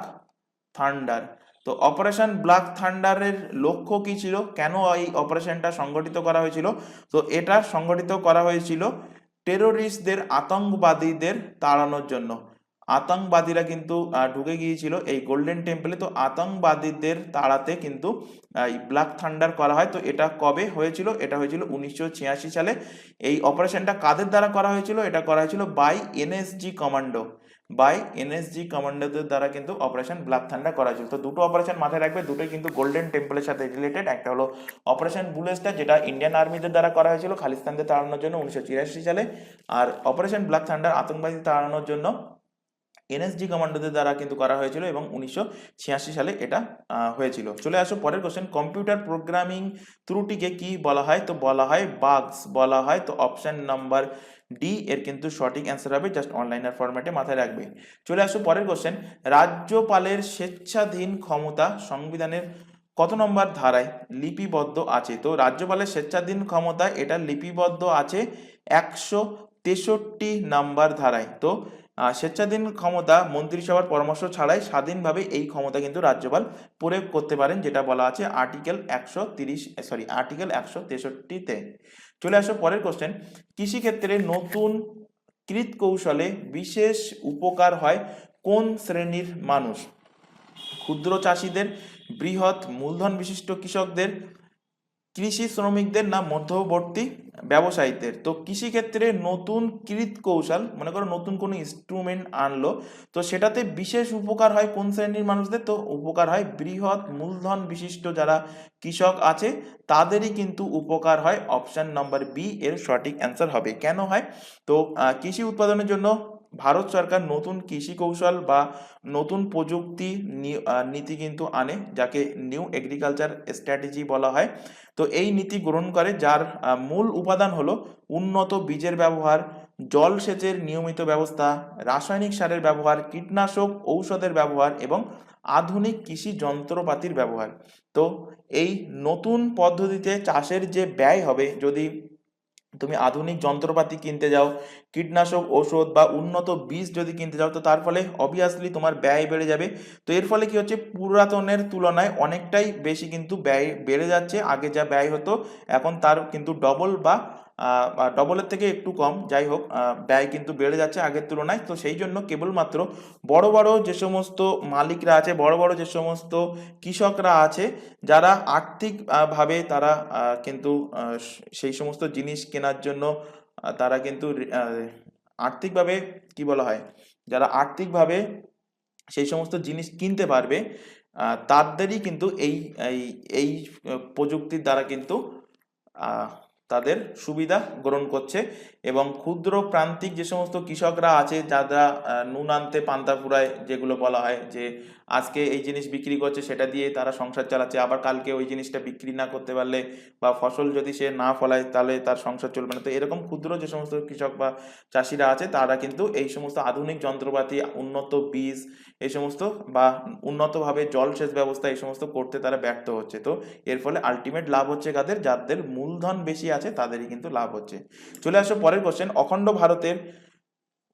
S1: thunder. তো অপারেশন ব্ল্যাক থান্ডারের লক্ষ্য কি ছিল? কেন এই অপারেশনটা সংগঠিত করা হয়েছিল? তো এটা সংগঠিত করা হয়েছিল টেরোরিস্টদের, আতঙ্কবাদীদের তাড়ানোর জন্য। আতঙ্কবাদীরা কিন্তু ঢুকে গিয়েছিল এই গোল্ডেন টেম্পলে। তো আতঙ্কবাদীদের তাড়াতে কিন্তু এই ব্ল্যাক থান্ডার করা হয়। তো এটা কবে হয়েছিল? এটা হয়েছিল 1986 সালে। এই অপারেশনটা কাদের দ্বারা করা হয়েছিল? এটা করা হয়েছিল by NSG commando, by NSG কমান্ডোদের দ্বারা কিন্তু অপারেশন ব্ল্যাক থান্ডার করা হয়েছিল। তো দুটো অপারেশন মাথায় রাখবে, দুটোই কিন্তু গোল্ডেন টেম্পলের সাথে রিলেটেড। একটা হলো অপারেশন ব্লু স্টার, যেটা ইন্ডিয়ান আর্মিদের দ্বারা করা হয়েছিল খালিস্তানদের তাড়ানোর জন্য 1983 সালে, আর অপারেশন ব্ল্যাক থান্ডার আতঙ্কবাদী তাড়ানোর জন্য এনএসজি কমান্ডোদের দ্বারা কিন্তু করা হয়েছিল এবং 1986 সালে এটা হয়েছিল। চলে আসো পরের কোশ্চেন, কম্পিউটার প্রোগ্রামিং ত্রুটিকে কি বলা হয়? তো বলা হয় বাগস বলা হয়। তো অপশন নাম্বার ডি এর কিন্তু সঠিক অ্যান্সার হবে, জাস্ট অনলাইনার ফরম্যাটে মাথায় রাখবে। চলে আসো পরের কোশ্চেন, রাজ্যপালের স্বেচ্ছাধীন ক্ষমতা সংবিধানের কত নম্বর ধারায় লিপিবদ্ধ আছে? তো রাজ্যপালের স্বেচ্ছাধীন ক্ষমতা এটা লিপিবদ্ধ আছে 163 নাম্বার ধারায়। তো স্বেচ্ছাধীন ক্ষমতা মন্ত্রিসভার পরামর্শ ছাড়াই স্বাধীনভাবে এই ক্ষমতা কিন্তু রাজ্যপাল প্রয়োগ করতে পারেন, যেটা বলা আছে আর্টিকেল 163-তে। চলে আসো পরের কোশ্চেন, কৃষিক্ষেত্রে নতুন কৃত কৌশলে বিশেষ উপকার হয় কোন শ্রেণীর মানুষ? ক্ষুদ্র চাষিদের, বৃহৎ মূলধন বিশিষ্ট কৃষকদের, কৃষি শ্রমিকদের, না মধ্যবর্তী ব্যবসায়ীদের? তো কৃষিক্ষেত্রে নতুন কৃত কৌশল, মনে করো নতুন কোনো ইনস্ট্রুমেন্ট আনলো, তো সেটাতে বিশেষ উপকার হয় কোন শ্রেণীর মানুষদের? তো উপকার হয় বৃহৎ মূলধন বিশিষ্ট যারা কৃষক আছে তাদেরই কিন্তু উপকার হয়। অপশন নাম্বার বি এর সঠিক অ্যান্সার হবে। কেন হয়? তো কৃষি উৎপাদনের জন্য ভারত সরকার নতুন কৃষি কৌশল বা নতুন প্রযুক্তি নীতি কিন্তু আনে, যাকে নিউ এগ্রিকালচার স্ট্র্যাটেজি বলা হয়। তো এই নীতি গ্রহণ করে, যার মূল উপাদান হলো উন্নত বীজের ব্যবহার, জলসেচের নিয়মিত ব্যবস্থা, রাসায়নিক সারের ব্যবহার, কীটনাশক ঔষধের ব্যবহার এবং আধুনিক কৃষি যন্ত্রপাতির ব্যবহার। তো এই নতুন পদ্ধতিতে চাষের যে ব্যয় হবে, যদি তুমি আধুনিক যন্ত্রপাতি কিনতে যাও, কীটনাশক ঔষধ বা উন্নত বীজ যদি কিনতে যাও, তো তার ফলে অবভিয়াসলি তোমার ব্যয় বেড়ে যাবে। তো এর ফলে কি হচ্ছে, পুরাতনের তুলনায় অনেকটাই বেশি কিন্তু ব্যয় বেড়ে যাচ্ছে। আগে যা ব্যয় হতো এখন তার কিন্তু ডবল বা ডবলের থেকে একটু কম, যাই হোক ব্যয় কিন্তু বেড়ে যাচ্ছে আগের তুলনায়। তো সেই জন্য কেবলমাত্র বড় বড় যে সমস্ত মালিকরা আছে, বড় বড় যে সমস্ত কৃষকরা আছে, যারা আর্থিক ভাবে তারা কিন্তু সেই সমস্ত জিনিস কেনার জন্য তারা কিন্তু আর্থিকভাবে কি বলা হয়, যারা আর্থিকভাবে সেই সমস্ত জিনিস কিনতে পারবে, তাদেরই কিন্তু এই এই এই প্রযুক্তির দ্বারা কিন্তু আহ, তাদের সুবিধা গ্রহণ করছে। এবং ক্ষুদ্র প্রান্তিক যে সমস্ত কৃষকরা আছে, যারা নুন আনতে পান্তা ফুরায় যেগুলো বলা হয়, যে আজকে এই জিনিস বিক্রি করছে সেটা দিয়ে তারা সংসার চালাচ্ছে, আবার কালকে ওই জিনিসটা বিক্রি না করতে পারলে বা ফসল যদি সে না ফলায় তাহলে তার সংসার চলবে না। তো এরকম ক্ষুদ্র যে সমস্ত কৃষক বা চাষিরা আছে, তারা কিন্তু এই সমস্ত আধুনিক যন্ত্রপাতি, উন্নত বীজ, এই সমস্ত বা উন্নতভাবে জলসেচ ব্যবস্থা, এই সমস্ত করতে তারা ব্যর্থ হচ্ছে। তো এর ফলে আলটিমেট লাভ হচ্ছে কাদের? যাদের মূলধন বেশি আছে তাদেরই কিন্তু লাভ হচ্ছে। চলে আসো পরের কোশ্চেন, অখণ্ড ভারতের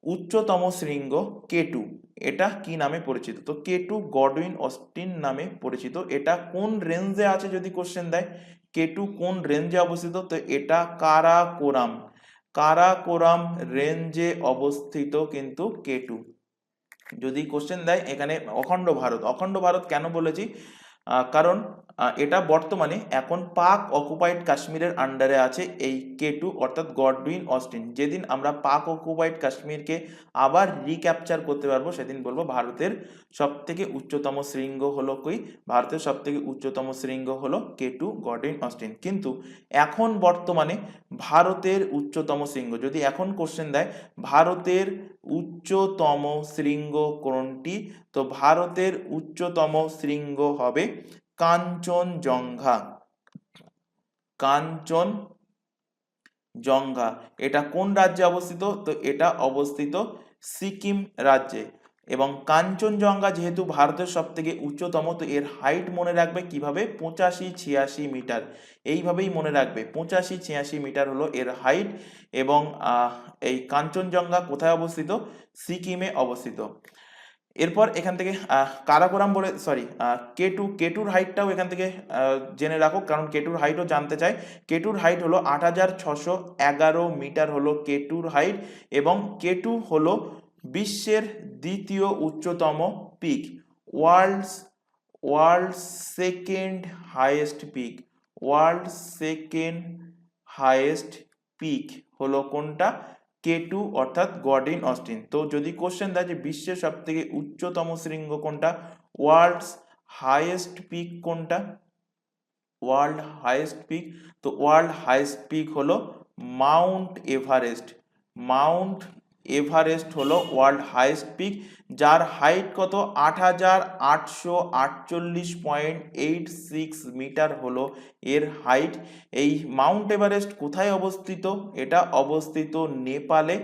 S1: উচ্চতম শৃঙ্গ কেটু, এটা কি নামে পরিচিত? তো কেটু গডউইন অস্টিন নামে পরিচিত। এটা কোন রেঞ্জে আছে যদি কোশ্চেন দেয়, কেটু কোন রেঞ্জে অবস্থিত? তো এটা কারাকোরাম, কারাকোরাম রেঞ্জে অবস্থিত কিন্তু কেটু। যদি কোশ্চেন দেয় এখানে অখণ্ড ভারত, অখণ্ড ভারত কেন বলেছি? কারণ এটা বর্তমানে এখন পাক অকুপাইড কাশ্মীরের আন্ডারে আছে এই কেটু, অর্থাৎ গডউইন অস্টিন। যেদিন আমরা পাক অকুপাইড কাশ্মীরকে আবার রিক্যাপচার করতে পারবো, সেদিন বলবো ভারতের সব থেকে উচ্চতম শৃঙ্গ হলো ভারতের সব থেকে উচ্চতম শৃঙ্গ হলো কেটু গডউইন অস্টিন। কিন্তু এখন বর্তমানে ভারতের উচ্চতম শৃঙ্গ, যদি এখন কোশ্চেন দেয় ভারতের উচ্চতম শৃঙ্গ কোনটি, তো ভারতের উচ্চতম শৃঙ্গ হবে কাঞ্চনজঙ্ঘা, কাঞ্চনজঙ্ঘা। এটা কোন রাজ্যে অবস্থিত? তো এটা অবস্থিত সিকিম রাজ্যে। এবং কাঞ্চনজঙ্ঘা যেহেতু ভারতের সব থেকে উচ্চতম, তো এর হাইট মনে রাখবে কিভাবে? 85-86 মিটার। এইভাবেই মনে রাখবে, 85-86 মিটার হলো এর হাইট। এবং এই কাঞ্চনজঙ্ঘা কোথায় অবস্থিত? সিকিমে অবস্থিত। এরপর এখান থেকে কারাকোরাম বলে কেটুর হাইটটাও এখান থেকে জেনে রাখো, কারণ কেটুর হাইটও জানতে চাই। কেটুর হাইট হলো 8611 মিটার হলো কেটুর হাইট। এবং কেটু হলো বিশ্বের দ্বিতীয় উচ্চতম peak, world second highest peak, world second highest peak হলো কোনটা? K2 অর্থাৎ গডইন অস্টিন। তো যদি কোশ্চেন দেয় যে বিশ্বের সব থেকে উচ্চতম শৃঙ্গ কোনটা, ওয়ার্ল্ড হাইয়েস্ট পিক কোনটা, ওয়ার্ল্ড হাইয়েস্ট পিক, তো ওয়ার্ল্ড হাইয়েস্ট পিক হলো মাউন্ট এভারেস্ট। মাউন্ট এভারেস্ট হলো ওয়ার্ল্ড হাইয়েস্ট পিক, যার হাইট কত? 8848.86 মিটার হলো এর হাইট। এই মাউন্ট এভারেস্ট কোথায় অবস্থিত? এটা অবস্থিত নেপালে।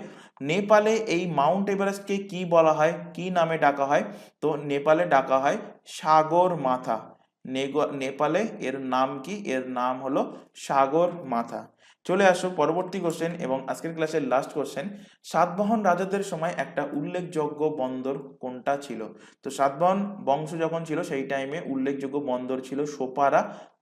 S1: নেপালে এই মাউন্ট এভারেস্টকে কি বলা হয়, কি নামে ডাকা হয়? তো নেপালে ডাকা হয় সাগর মাথা। নেপালে এর নাম কি? এর নাম হলো সাগর মাথা। চলে আসো পরবর্তী কোশ্চেন এবং আজকের ক্লাসের লাস্ট কোশ্চেন। সাতবাহন রাজাদের সময় একটা উল্লেখযোগ্য বন্দর কোনটা ছিল? তো সাতবাহন বংশ যখন ছিল সেই টাইমে উল্লেখযোগ্য বন্দর ছিল সোপারা।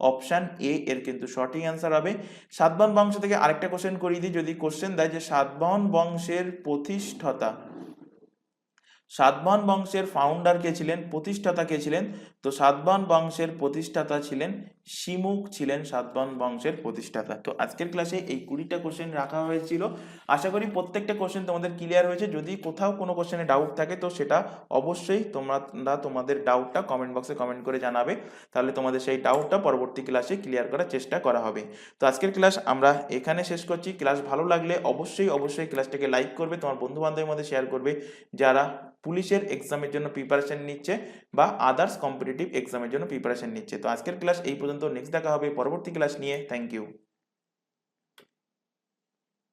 S1: অপশন এ এর কিন্তু সঠিক অ্যান্সার হবে। সাতবাহন বংশ থেকে আরেকটা কোশ্চেন করিয়ে দিই, যদি কোশ্চেন দেয় যে সাতবাহন বংশের প্রতিষ্ঠাতা, সাতবাহন বংশের ফাউন্ডার কে ছিলেন, প্রতিষ্ঠাতা কে ছিলেন? তো সাতবাহন বংশের প্রতিষ্ঠাতা ছিলেন শিমুখ, ছিলেন সাতবাহন বংশের প্রতিষ্ঠাতা। তো আজকের ক্লাসে এই 20টা কোশ্চেন রাখা হয়েছিল। আশা করি প্রত্যেকটা কোশ্চেন তোমাদের ক্লিয়ার হয়েছে। যদি কোথাও কোনো কোশ্চেনে ডাউট থাকে তো সেটা অবশ্যই তোমরা তোমাদের ডাউটটা কমেন্ট বক্সে কমেন্ট করে জানাবে, তাহলে তোমাদের সেই ডাউটটা পরবর্তী ক্লাসে ক্লিয়ার করার চেষ্টা করা হবে। তো আজকের ক্লাস আমরা এখানে শেষ করছি। ক্লাস ভালো লাগলে অবশ্যই ক্লাসটাকে লাইক করবে, তোমার বন্ধু বান্ধবের মধ্যে শেয়ার করবে যারা পুলিশের এক্সামের জন্য প্রিপারেশন নিচ্ছে বা আদার্স কম্পিটিটিভ এক্সামের জন্য প্রিপারেশন নিচ্ছে। তো আজকের ক্লাস এই পর্যন্ত, নেক্সট দেখা হবে পরবর্তী ক্লাস নিয়ে। Thank you.